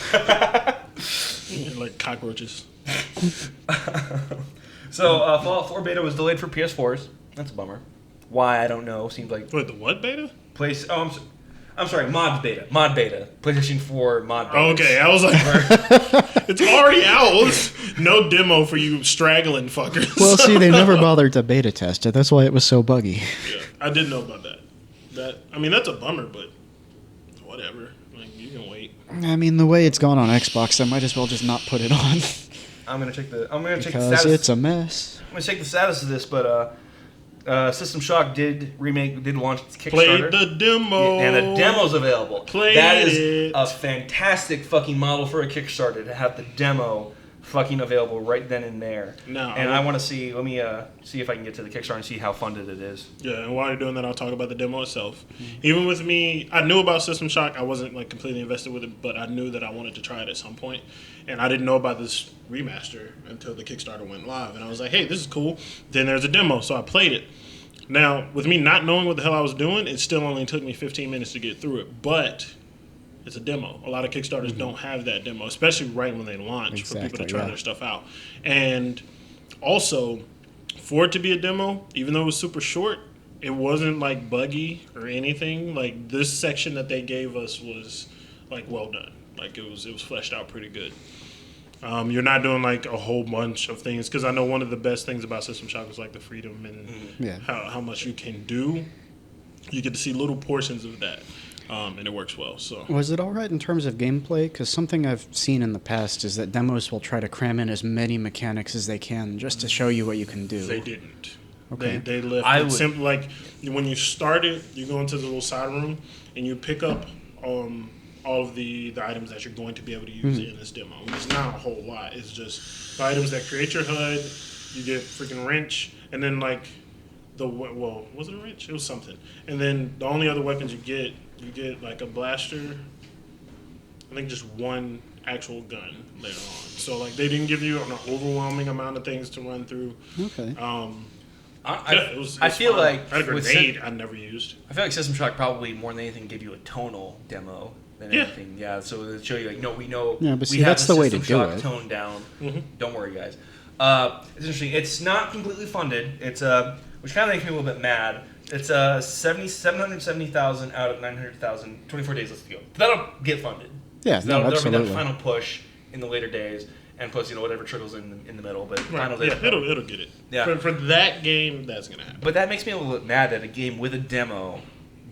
Like cockroaches. So Fallout 4 beta was delayed for PS4s. That's a bummer. Why, I don't know. Seems like Wait, the what beta? I'm sorry, mod beta. Mod beta. PlayStation 4 mod beta. Okay, I was like, it's already out. No demo for you straggling fuckers. Well, see, they never bothered to beta test it. That's why it was so buggy. Yeah, I didn't know about that. That's a bummer, but whatever. Like, you can wait. I mean, the way it's gone on Xbox, I might as well just not put it on. I'm gonna check the status. Because it's a mess. I'm gonna check the status of this, but System Shock did launch its Kickstarter. Played the demo. And the demo's available. Played that is it. a fantastic fucking model for a Kickstarter to have the demo fucking available right then and there. No, and I want to see. Let me see if I can get to the Kickstarter and see how funded it is. Yeah, and while you're doing that, I'll talk about the demo itself. Even with me, I knew about System Shock. I wasn't like completely invested with it, but I knew that I wanted to try it at some point. And I didn't know about this remaster until the Kickstarter went live. And I was like, hey, this is cool. Then there's a demo, so I played it. Now, with me not knowing what the hell I was doing, it still only took me 15 minutes to get through it. But it's a demo. A lot of Kickstarters don't have that demo, especially right when they launch for people to try their stuff out. And also, for it to be a demo, even though it was super short, it wasn't like buggy or anything. Like this section that they gave us was like well done. Like it was fleshed out pretty good. You're not doing like a whole bunch of things because I know one of the best things about System Shock was like the freedom and how much you can do. You get to see little portions of that. And it works well. So was it all right in terms of gameplay? Because something I've seen in the past is that demos will try to cram in as many mechanics as they can just to show you what you can do. They didn't. Okay. They left it simple. Like when you start it, you go into the little side room and you pick up all of the items that you're going to be able to use in this demo. It's not a whole lot. It's just the items that create your HUD. You get freaking wrench, and then like was it a wrench? It was something. And then the only other weapons you get like a blaster. I think just one actual gun later on. So like they didn't give you an overwhelming amount of things to run through. Okay. I feel fun. like I had a grenade I never used. I feel like System Shock probably more than anything gave you a tonal demo than anything. Yeah, so they show you like, no, we know. Yeah, but see, we have that's the way to System do Shock it. Toned down. Don't worry, guys. It's interesting. It's not completely funded. It's which kind of makes me a little bit mad. It's 770,000 out of 900,000. 24 days left to go. That'll get funded. Yeah, So no, that'll be absolutely. that final push in the later days, and plus whatever trickles in the middle. But final days. Yeah, it'll get it. Yeah. For that game, that's gonna happen. But that makes me a little bit mad that a game with a demo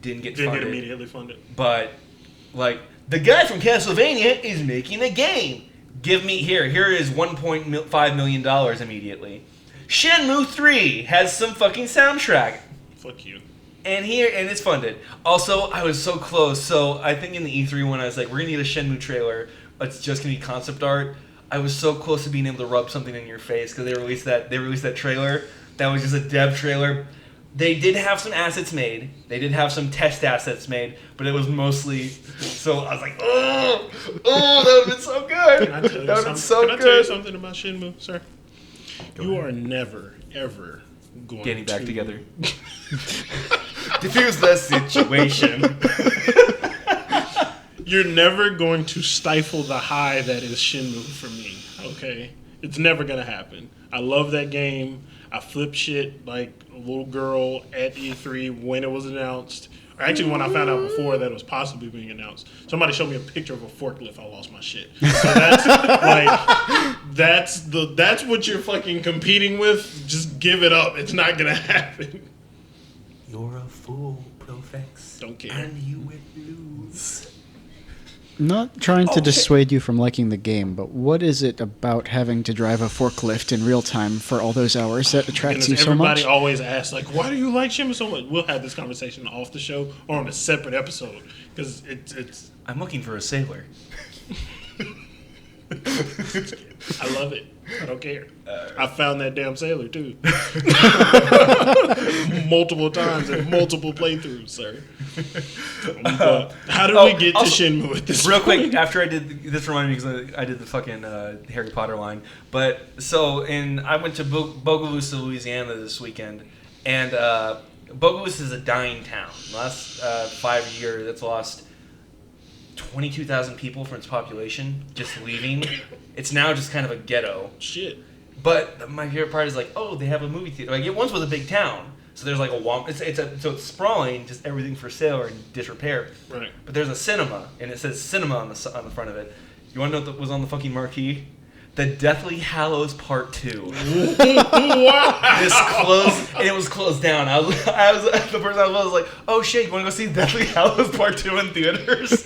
didn't get funded. Immediately funded. But like the guy from Castlevania is making a game. Here is $1.5 million immediately. Shenmue 3 has some fucking soundtrack. Fuck you. And it's funded. Also, I was so close. So I think in the E3 when I was like, we're gonna need a Shenmue trailer. It's just gonna be concept art. I was so close to being able to rub something in your face because they released that trailer. That was just a dev trailer. They did have some assets made. They did have some test assets made, but it was mostly. So I was like, oh, that would have been so good. Can I tell you That would have been so Can I tell you good. something about Shenmue, sir? You are never, ever going Getting back to together. Diffuse the situation. You're never going to stifle the high that is Shenmue for me, okay? It's never going to happen. I love that game. I flipped shit like a little girl at E3 when it was announced. Or actually, when I found out before that it was possibly being announced. Somebody showed me a picture of a forklift. I lost my shit. So that's like, that's what you're fucking competing with. Just give it up. It's not going to happen. You're a fool, Profex. Don't care. And you will lose. Not trying to dissuade you from liking the game, but what is it about having to drive a forklift in real time for all those hours that attracts you so much? Everybody always asks, like, why do you like Shenmue so much? We'll have this conversation off the show or on a separate episode because it's. I'm looking for a sailor. I love it. I don't care. I found that damn sailor too. Multiple times and multiple playthroughs, sir. How did we get to Shenmue at this real point? quick, after I did this reminded me because I did the fucking Harry Potter line. But so I went to Bogalusa, Louisiana this weekend, and Bogalusa is a dying town. The last 5 years, it's lost 22,000 people from its population just leaving. It's now just kind of a ghetto. Shit. But my favorite part is like, oh, they have a movie theater. Like it once was a big town, so there's like a so it's sprawling, just everything for sale or in disrepair. Right. But there's a cinema, and it says cinema on the front of it. You want to know what was on the fucking marquee? The Deathly Hallows Part 2. Wow. This closed, and it was closed down. I was the person I was like, oh shit, you want to go see Deathly Hallows Part 2 in theaters?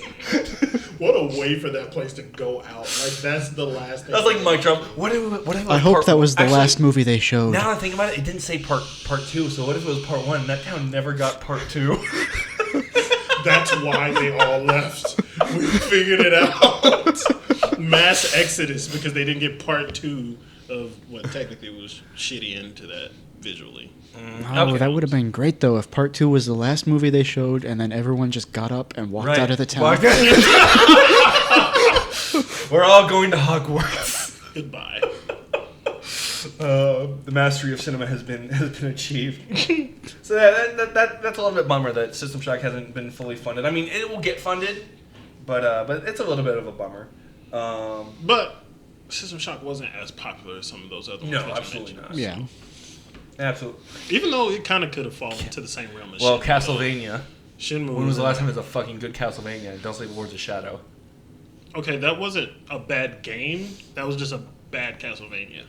What a way for that place to go out. Like, that's the last thing. I was like, mic drop. What if I hope that was the last movie they showed. Now I think about it, it didn't say part 2, so what if it was part 1 and that town never got part 2? That's why they all left. We figured it out. Mass exodus because they didn't get part 2 of what technically was shitty into that visually. Oh, Okay. that would have been great, though, if part 2 was the last movie they showed, and then everyone just got up and walked out of the town. We're all going to Hogwarts. Goodbye. The mastery of cinema has been achieved. So that's a little bit bummer that System Shock hasn't been fully funded. I mean, it will get funded, but it's a little bit of a bummer. But System Shock wasn't as popular as some of those other ones. No, that you absolutely mentioned. not. Yeah. Absolutely. Even though it kind of could have fallen into the same realm as Well, Shenmue. Castlevania. Shenmue. When was the last time there was a fucking good Castlevania? Don't Sleep with Lords of Shadow. Okay, that wasn't a bad game. That was just a bad Castlevania.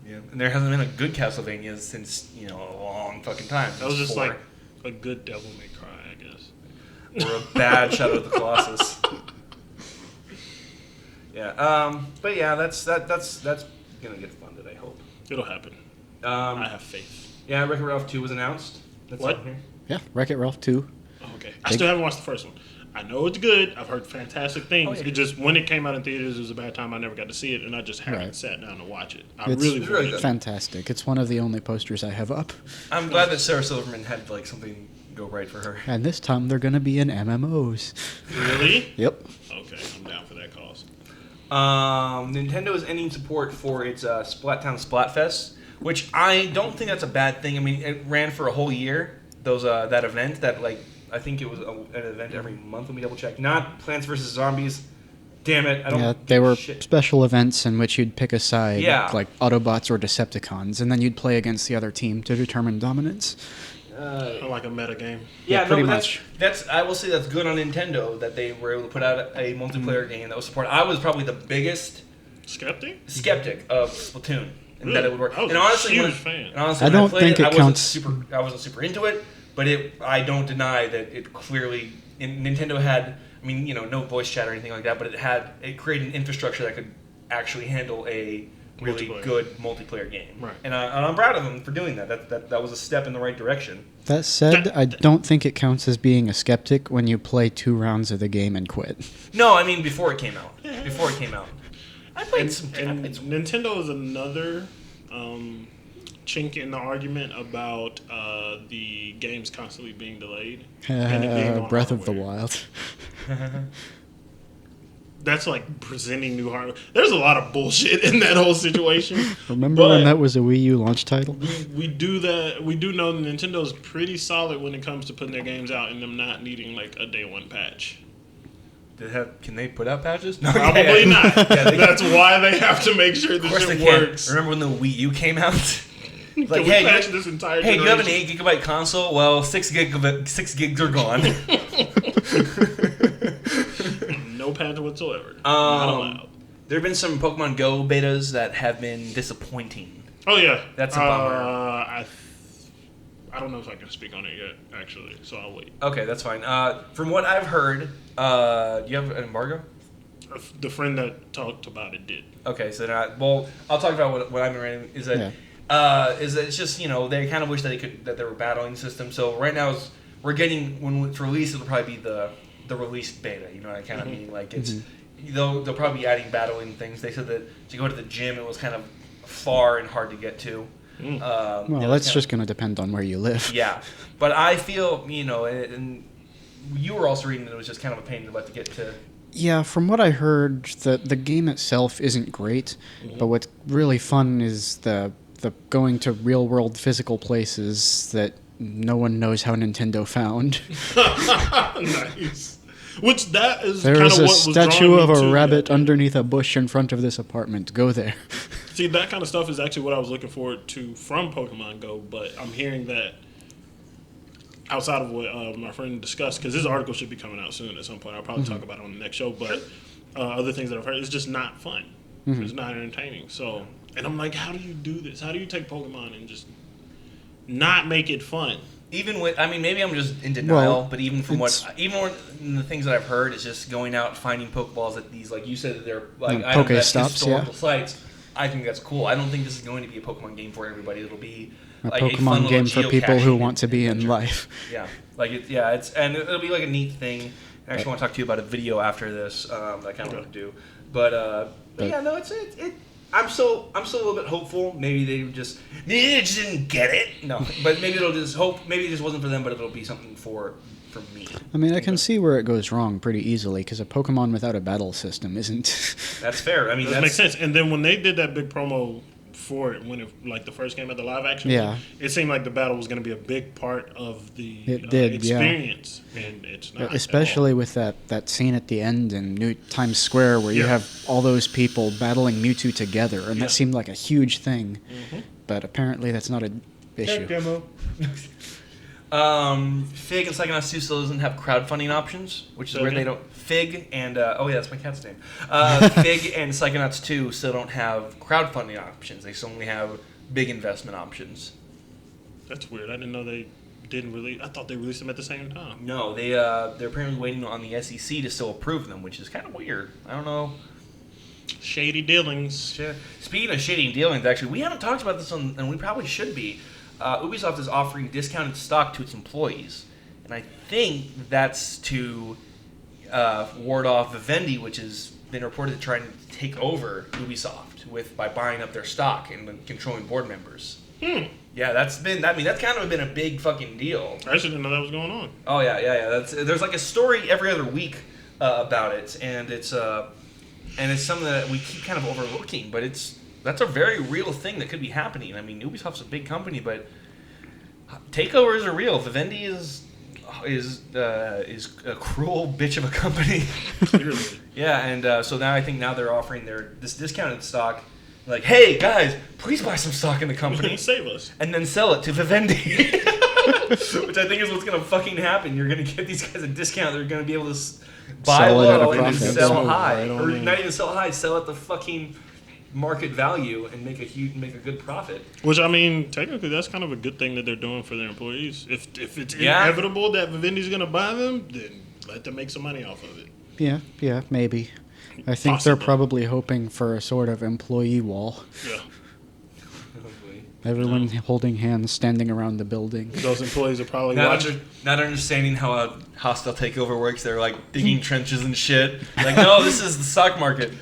Yeah. And there hasn't been a good Castlevania since, a long fucking time. That was just 4. like a good Devil May Cry, I guess. Or a bad Shadow of the Colossus. Yeah. But yeah, that's gonna get funded, I hope. It'll happen. I have faith. Yeah, Wreck-It Ralph 2 was announced. That's What? on here. Yeah, Wreck-It Ralph 2. Oh, okay. I still haven't watched the first one. I know it's good. I've heard fantastic things. Oh, yeah. It just, when it came out in theaters, it was a bad time. I never got to see it, and I just haven't Right. sat down to watch it. I It's really really wanted good. to. Fantastic. It's one of the only posters I have up. I'm glad that Sarah Silverman had like something go right for her. And this time they're going to be in MMOs. Really? Yep. Okay, I'm down for that cause. Nintendo is ending support for its Splattown Splatfest, which I don't think that's a bad thing. I mean, it ran for a whole year. That event that I think it was an event every month. Let me double check. Not Plants vs Zombies. Damn it! I don't. Yeah, give they a were shit. special events in which you'd pick a side, Yeah. like Autobots or Decepticons, and then you'd play against the other team to determine dominance. Like a meta game. Yeah, pretty no, but much. That's I will say that's good on Nintendo that they were able to put out a multiplayer game that was supported. I was probably the biggest Skeptic? skeptic of Splatoon and that Really? it would work. I was and a honestly, huge when, fan. and honestly, I when don't played think it I wasn't counts. I wasn't super into it, but I don't deny that it clearly Nintendo had. I mean, no voice chat or anything like that, but it created an infrastructure that could actually handle a really Multiplayer. good multiplayer game. Right. And I'm proud of them for doing that. That was a step in the right direction. That said, I don't think it counts as being a skeptic when you play 2 rounds of the game and quit. No, I mean before it came out. Before it came out. I played And, some. and Nintendo is another chink in the argument about the games constantly being delayed. and it being on Breath of the hardware. Wild. That's like presenting new hardware. There's a lot of bullshit in that whole situation. Remember when that was a Wii U launch title? We do that. We do know that Nintendo's pretty solid when it comes to putting their games out and them not needing like a day one patch. Can they put out patches? No, Probably not. Yeah, That's why they have to make sure Of the course they shit can. works. Remember when the Wii U came out? Like, Can we hey, patch this entire hey, you have an generation? 8 gigabyte console? Well, 6 gigs are gone. No patch whatsoever. Not allowed. There have been some Pokemon Go betas that have been disappointing. Oh yeah, That's a bummer. I don't know if I can speak on it yet, actually, so I'll wait. Okay, that's fine. From what I've heard, do you have an embargo? The friend that talked about it did. Okay, so I'll talk about what I've been reading. Is that it's just they kind of wish that they were battling system. So right now we're getting when it's released, it'll probably be the released beta. You know what I kind of mean? Like it's they'll probably be adding battling things. They said that to go to the gym, it was kind of far and hard to get to. Well, that's just going to depend on where you live. Yeah, but I feel and you were also reading that it was just kind of a pain in the butt to get to. Yeah, from what I heard, the game itself isn't great, but what's really fun is the going to real world physical places that no one knows how Nintendo found. Nice. Which that is There kind is of a what was statue drawing of me a to rabbit that. underneath a bush in front of this apartment. Go there. See, that kind of stuff is actually what I was looking forward to from Pokemon Go, but I'm hearing that outside of what my friend discussed, because this article should be coming out soon at some point. I'll probably talk about it on the next show, but other things that I've heard, it's just not fun. It's not entertaining. So, and I'm like, how do you do this? How do you take Pokemon and just not make it fun? Even with, I mean, maybe I'm just in denial, but even from the things that I've heard, is just going out finding Pokeballs at these, like you said, that they're like historical sites. I think that's cool. I don't think this is going to be a Pokemon game for everybody. It'll be a like Pokemon game for people who want to be in life. Yeah, like it'll be like a neat thing. I actually want to talk to you about a video after this that I kind of want to do, but yeah, no, it's I'm still a little bit hopeful. Maybe they just didn't get it. No, but maybe it'll just hope. Maybe it just wasn't for them, but it'll be something for me. I mean, I can see where it goes wrong pretty easily because a Pokemon without a battle system isn't. That's fair. I mean, that makes sense. And then when they did that big promo for it, when it like the first game of the live action, it seemed like the battle was going to be a big part of the experience, and it's not. Especially with that scene at the end in New Times Square where you have all those people battling Mewtwo together, and that seemed like a huge thing. But apparently that's not an issue. Demo. Fig and Psychonauts 2 still doesn't have crowdfunding options, which is where they don't. Fig and that's my cat's name. Fig and Psychonauts 2 still don't have crowdfunding options. They still only have big investment options. That's weird. I didn't know they didn't release. I thought they released them at the same time. No, they're apparently waiting on the SEC to still approve them, which is kind of weird. I don't know. Shady dealings. Speaking of shady dealings, actually, we haven't talked about this and we probably should be. Ubisoft is offering discounted stock to its employees, and I think that's to ward off Vivendi, which has been reported to try to take over Ubisoft by buying up their stock and controlling board members. Yeah, that's kind of been a big fucking deal. I actually didn't know that was going on. Oh yeah. There's like a story every other week about it, and it's something that we keep kind of overlooking, but that's a very real thing that could be happening. I mean, Ubisoft's a big company, but takeovers are real. Vivendi is a cruel bitch of a company. Clearly. Yeah, and so now I think they're offering this discounted stock. Like, hey guys, please buy some stock in the company, save us, and then sell it to Vivendi. Which I think is what's gonna fucking happen. You're gonna give these guys a discount. They're gonna be able to buy low and sell high, or not even sell high, sell at the fucking market value and make a good profit. Which, I mean, technically that's kind of a good thing that they're doing for their employees. If it's inevitable that Vivendi's going to buy them, then let them make some money off of it. Yeah, maybe. I think they're probably hoping for a sort of employee wall. Yeah. Everyone holding hands, standing around the building. Those employees are probably not understanding how a hostile takeover works. They're like digging trenches and shit. Like, no, this is the stock market.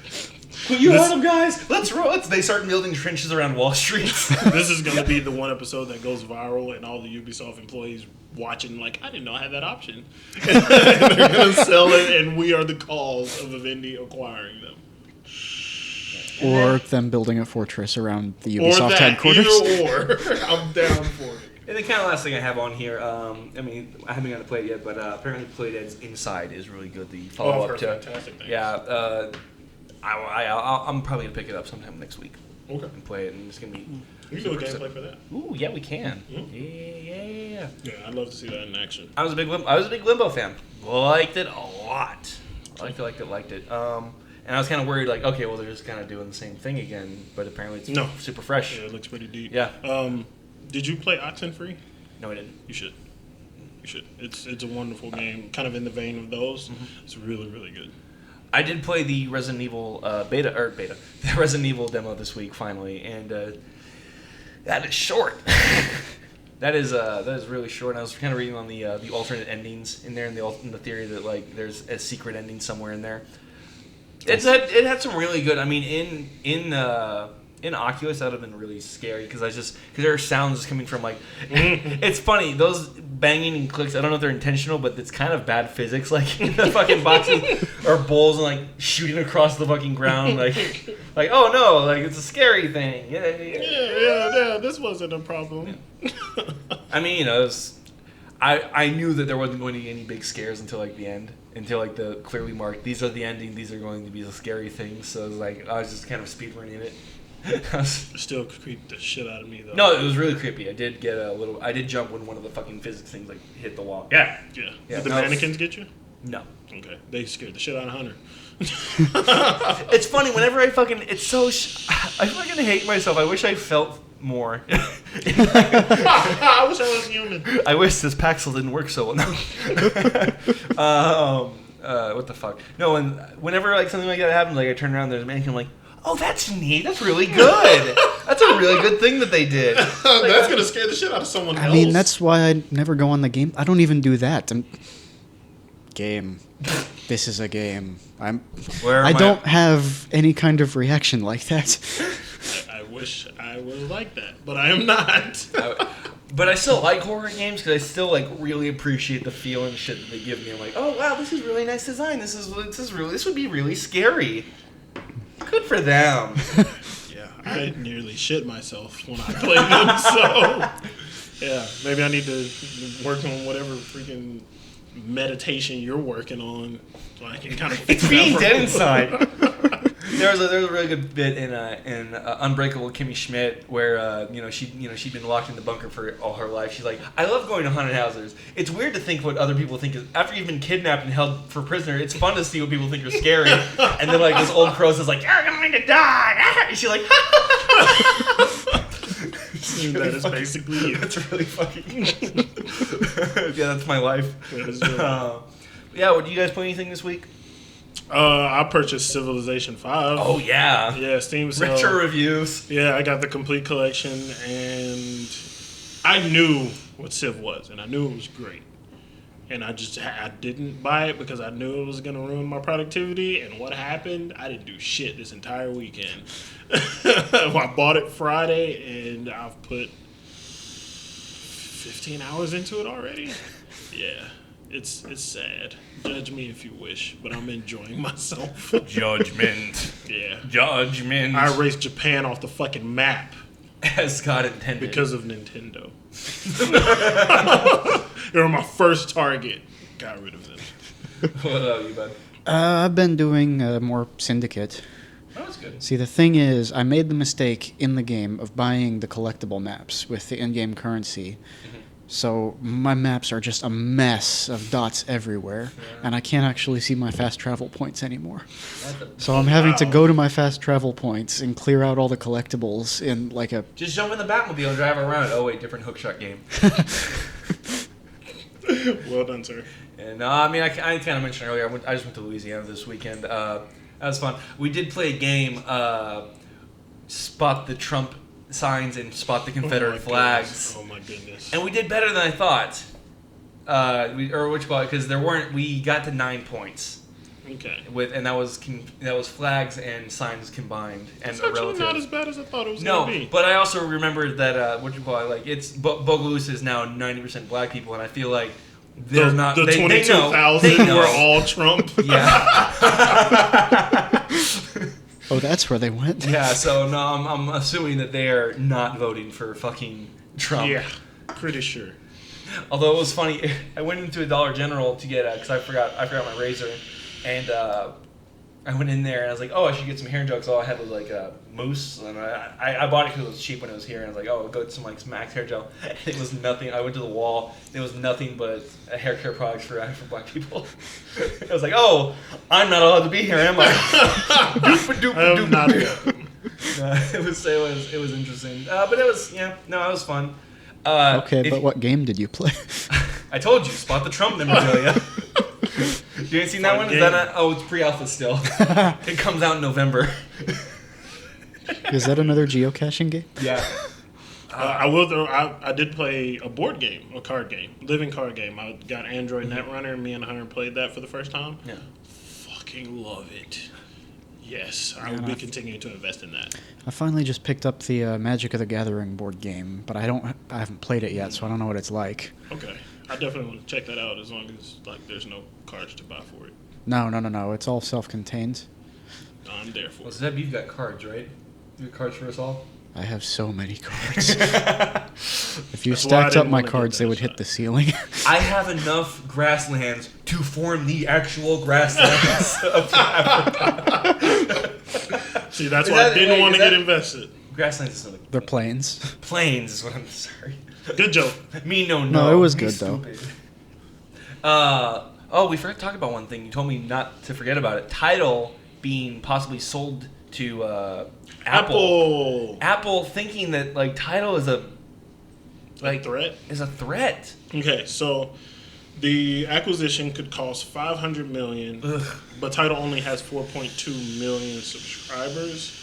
You heard them, guys. Let's roll. They start building trenches around Wall Street. This is going to be the one episode that goes viral, and all the Ubisoft employees watching like, I didn't know I had that option. And they're going to sell it, and we are the cause of Vivendi acquiring them. Or them building a fortress around the Ubisoft headquarters. Either or. I'm down for it. And the kind of last thing I have on here, I mean, I haven't gotten to play it yet, but apparently Playdead's Inside is really good. The follow-up to fantastic things. Yeah, I'm probably gonna pick it up sometime next week. Okay. And play it, and it's gonna be. We can do a gameplay for that. Ooh, yeah, we can. Mm-hmm. Yeah. Yeah, I'd love to see that in action. I was a big Limbo fan. Liked it a lot. Liked it. And I was kind of worried, like, okay, well, they're just kind of doing the same thing again, but apparently it's super fresh. Yeah, it looks pretty deep. Yeah. Did you play Oxenfree? No, I didn't. You should. It's a wonderful game, kind of in the vein of those. Mm-hmm. It's really, really good. I did play the Resident Evil the Resident Evil demo this week finally, and that is short. That is really short. And I was kind of reading on the alternate endings in there, and the theory that like there's a secret ending somewhere in there. It had some really good. I mean, in Oculus that would have been really scary because there are sounds coming from like. It's funny, those banging and clicks. I don't know if they're intentional, but it's kind of bad physics. Like in the fucking boxes or bowls and like shooting across the fucking ground. Like oh no, like it's a scary thing. Yeah. This wasn't a problem. Yeah. I mean, I knew that there wasn't going to be any big scares until like the end. Until like the clearly marked, these are the ending, these are going to be the scary things. So it was like I was just kind of speedrunning it. It still creeped the shit out of me though. No, it was really creepy. I did get I did jump when one of the fucking physics things like hit the wall. Yeah. Yeah, Did the no. mannequins get you? No. Okay. They scared the shit out of Hunter. It's funny whenever I fucking I fucking hate myself. I wish I felt more. I wish I was human. I wish this Paxil didn't work so well. No. What the fuck? No, and whenever like something like that happens, like I turn around, there's a mannequin, I'm like, oh, that's neat. That's really good. That's a really good thing that they did. That's gonna scare the shit out of someone else. I mean, that's why I never go on the game. I don't even do that. Game. This is a game. I don't have any kind of reaction like that. I wish I was like that, but I am not. But I still like horror games because I still like really appreciate the feel and shit that they give me. I'm like, oh wow, this is really nice design. This would be really scary. Good for them. Yeah, I nearly shit myself when I played them. So yeah, maybe I need to work on whatever freaking meditation you're working on, so I can kind of. It's being dead inside. There was a really good bit in Unbreakable Kimmy Schmidt where she'd been locked in the bunker for all her life. She's like, I love going to haunted houses. It's weird to think what other people think is after you've been kidnapped and held for prisoner. It's fun to see what people think are scary. And then like this old crow's is like, you're going to die. And she's like, that is basically it. That's really fucking. Yeah, that's my life. That is really yeah, what, do you guys play anything this week? I purchased Civilization 5. Oh yeah. Yeah, Steam sale. Retro reviews. Yeah, I got the complete collection, and I knew what Civ was, and I knew it was great. And I didn't buy it because I knew it was going to ruin my productivity. And what happened? I didn't do shit this entire weekend. I bought it Friday, and I've put 15 hours into it already. Yeah, it's sad. Judge me if you wish, but I'm enjoying myself. Judgment. Yeah. Judgment. I erased Japan off the fucking map. As God intended. Because of Nintendo. They were my first target. Got rid of them. What about you, bud? I've been doing more Syndicate. That was good. See, the thing is, I made the mistake in the game of buying the collectible maps with the in-game currency. Mm-hmm. So my maps are just a mess of dots everywhere, and I can't actually see my fast travel points anymore. So I'm having to go to my fast travel points and clear out all the collectibles in like a... Just jump in the Batmobile and drive around. Oh wait, different hookshot game. Well done, sir. And I mean, I kind of mentioned earlier, I just went to Louisiana this weekend. That was fun. We did play a game, Spot the Trump signs and spot the Confederate flags. Oh my goodness! And we did better than I thought. Because we got to 9 points. Okay. And that was flags and signs combined and It's a actually relative. not as bad as I thought it was going to be. No, but I also remembered that it's Bogaloosa is now 90% black people, and I feel like they're not. The They 22,000 know. were all Trump. Yeah. Oh, that's where they went? Yeah, so no, I'm assuming that they are not voting for fucking Trump. Yeah, pretty sure. Although it was funny, I went into a Dollar General to get because I forgot my razor, and I went in there and I was like, oh, I should get some hair gel. All I had was like mousse, and I bought it because it was cheap when it was here. And I was like, oh, I'll go get some like Max hair gel. And it was nothing. I went to the wall. It was nothing but hair care products for black people. I was like, oh, I'm not allowed to be here, am I? I'm not welcome. It was interesting, but it was it was fun. Okay, but what game did you play? I told you, spot the Trump memorabilia. You ain't seen that one? Is that it's pre-alpha still. It comes out in November. Is that another geocaching game? Yeah. I did play a board game, a card game, living card game. I got Android Netrunner, and me and Hunter played that for the first time. Yeah. Fucking love it. Yes, I will be continuing to invest in that. I finally just picked up the Magic of the Gathering board game, but I haven't played it yet, so I don't know what it's like. Okay. I definitely want to check that out as long as there's no cards to buy for it. No. It's all self-contained. I'm there for Well, it. Zeb, you've got cards, right? You have cards for us all? I have so many cards. If you That's why I stacked up didn't my wanna get cards, they that would shot. hit the ceiling. I have enough grasslands to form the actual grasslands of Africa. See, that's why I didn't want to get invested. Grasslands is They're planes. Plains is what I'm sorry. Good joke. Me no. No, it was Me good, though. stupid. We forgot to talk about one thing. You told me not to forget about it. Tidal being possibly sold to Apple. Apple thinking that like Tidal is a threat. Is a threat. Okay, so the acquisition could cost $500 million, but Tidal only has 4.2 million subscribers.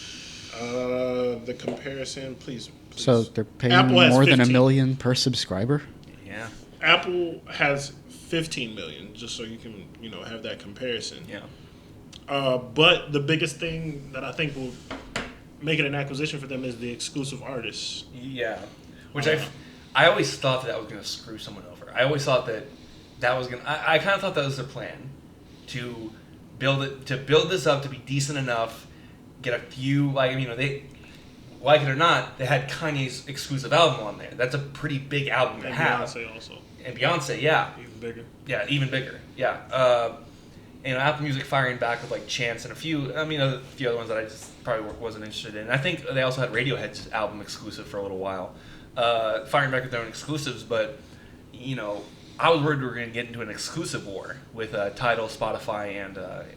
The comparison, please. So they're paying Apple has more than 15. $1 million per subscriber? Yeah. Apple has 15 million, just so you can, have that comparison. Yeah. But the biggest thing that I think will make it an acquisition for them is the exclusive artists. Yeah. Which I always thought that was going to screw someone over. I always thought that was going to... I kind of thought that was their plan. To build this up to be decent enough, get a few... they... Like it or not, they had Kanye's exclusive album on there. That's a pretty big album to have. Beyonce also. And Beyonce, yeah. Even bigger. Yeah, even bigger. Yeah. Apple Music firing back with like Chance and a few other ones that I just probably wasn't interested in. I think they also had Radiohead's album exclusive for a little while. Firing back with their own exclusives, but I was worried we were going to get into an exclusive war with Tidal, Spotify,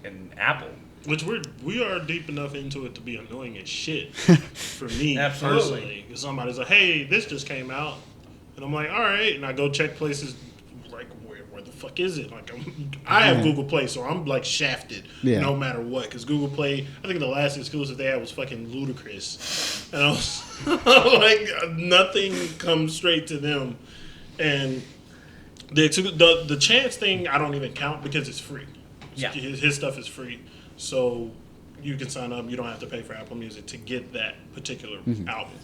and Apple. Which we are deep enough into it to be annoying as shit for me personally. Because somebody's like, "Hey, this just came out," and I'm like, "All right," and I go check places like, where the fuck is it? Like, I have Google Play, so I'm like shafted no matter what. Because Google Play, I think the last exclusive they had was fucking ludicrous, and I was like, nothing comes straight to them. And the Chance thing, I don't even count because it's free. Yeah, his stuff is free. So you can sign up. You don't have to pay for Apple Music to get that particular album.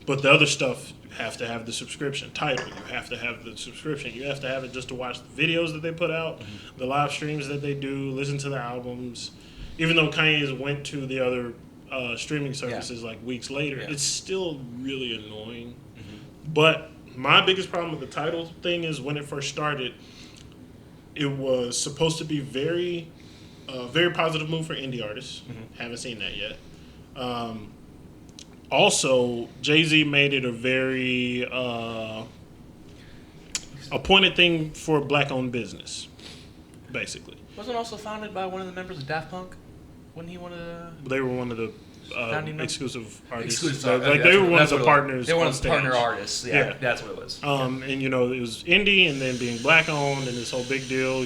But the other stuff, you have to have the subscription. Tidal, you have to have the subscription. You have to have it just to watch the videos that they put out, the live streams that they do, listen to the albums. Even though Kanye's went to the other streaming services like weeks later, it's still really annoying. But my biggest problem with the Tidal thing is when it first started, it was supposed to be very positive move for indie artists. Haven't seen that yet. Also, Jay-Z made it a very appointed thing for black-owned business, basically. Wasn't also founded by one of the members of Daft Punk? Wasn't he one of the... They were one of the exclusive artists. They were one of the partners. They were one of the stage. partner artists. Yeah, that's what it was. And it was indie, and then being black-owned, and this whole big deal,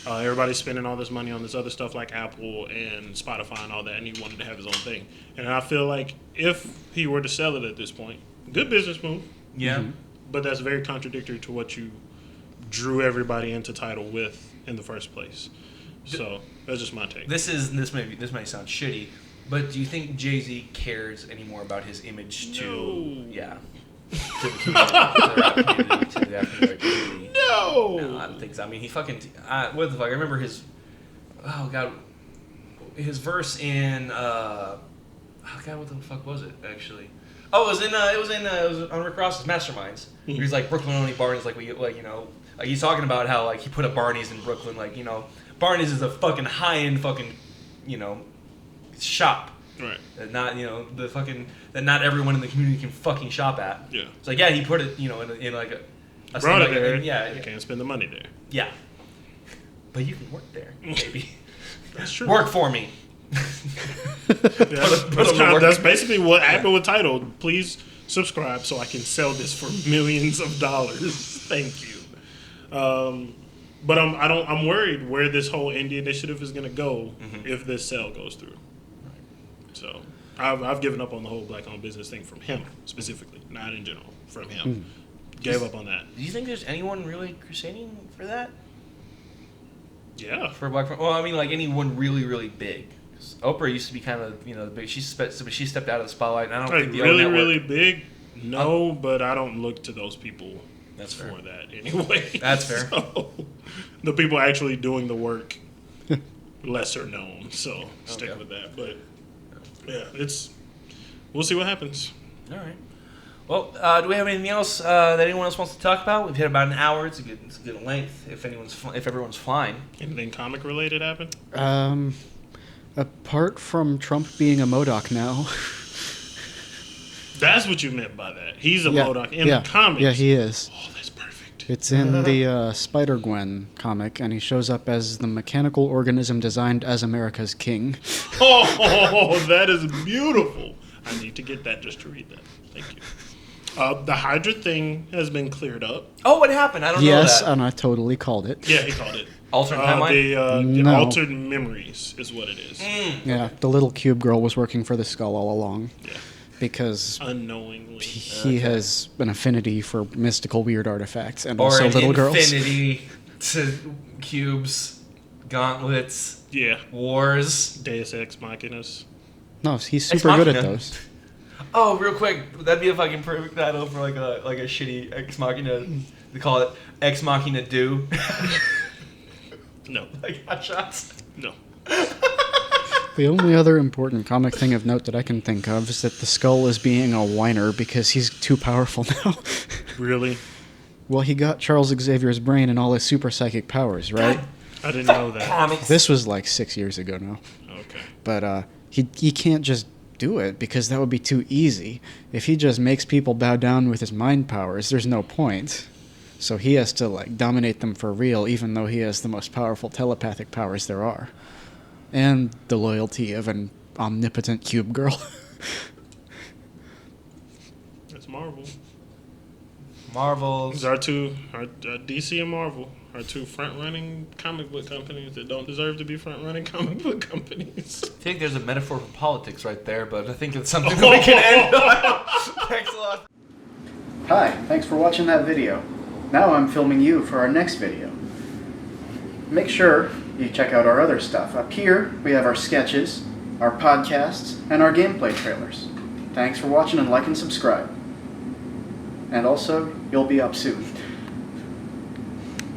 everybody's spending all this money on this other stuff like Apple and Spotify and all that, and he wanted to have his own thing. And I feel like if he were to sell it at this point, good business move. Yeah. But that's very contradictory to what you drew everybody into Tidal with in the first place. So that's just my take. This may sound shitty, but do you think Jay-Z cares anymore about his image to the community, to the African community? No, I don't think so. I mean, he fucking what the fuck? I remember his his verse in what the fuck was it actually? Oh, it was on Rick Ross's Masterminds. He's like Brooklyn only Barney's like he's talking about how like he put up Barney's in Brooklyn, Barney's is a fucking high end fucking shop. Right. That that not everyone in the community can fucking shop at. Yeah. It's like he put it in like a brought it there. You can't spend the money there. Yeah. But you can work there, maybe. That's true. Work for me. That's basically what happened with Tidal. Please subscribe so I can sell this for millions of dollars. Thank you. But I'm worried where this whole indie initiative is going to go if this sale goes through. So I've given up on the whole black-owned business thing from him specifically, not in general. From him, gave up on that. Do you think there's anyone really crusading for that? Yeah. For black, well, I mean, like anyone really, really big. Oprah used to be kind of the big. She stepped out of the spotlight. And I don't think the really big. No, but I don't look to those people. That's for fair. That anyway. That's fair. So, the people actually doing the work, lesser known. So stick with that. But yeah, we'll see what happens. All right. Well, do we have anything else that anyone else wants to talk about? We've hit about an hour. It's a good length. If everyone's flying. Anything comic related happen? Apart from Trump being a MODOK now. That's what you meant by that. He's a Yeah, MODOK in yeah, the comics. Yeah, he is. Oh, that's perfect. It's in the Spider-Gwen comic, and he shows up as the mechanical organism designed as America's king. Oh, that is beautiful. I need to get that just to read that. Thank you. The Hydra thing has been cleared up. Oh, what happened? I don't know Yes, that. and I totally called it. Yeah, he called it. Alternate timeline? The No. altered memories is what it is. Yeah, the little cube girl was working for the Skull all along. Yeah. Because Unknowingly. he has an affinity for mystical weird artifacts and Or also an little girls. infinity to cubes, gauntlets, Yeah. wars. Deus Ex Machinas. No, he's Ex super good at Machina. those. Oh, real quick, that'd be a fucking perfect title for like a shitty Ex Machina. They call it Ex Machina Do. No. Like Hot Shots. No. The only other important comic thing of note that I can think of is that the Skull is being a whiner because he's too powerful now. Really? Well, he got Charles Xavier's brain and all his super psychic powers, right? I didn't know that. Comics. This was like 6 years ago now. Okay. But he can't just do it because that would be too easy. If he just makes people bow down with his mind powers, there's no point. So he has to like dominate them for real, even though he has the most powerful telepathic powers there are. And the loyalty of an omnipotent cube girl. That's Marvel. Marvels. These are DC and Marvel are two front-running comic book companies that don't deserve to be front-running comic book companies. I think there's a metaphor for politics right there, but I think it's something that we can end on. Thanks a lot. Hi, thanks for watching that video. Now I'm filming you for our next video. Make sure you check out our other stuff. Up here, we have our sketches, our podcasts, and our gameplay trailers. Thanks for watching and like and subscribe. And also, you'll be up soon.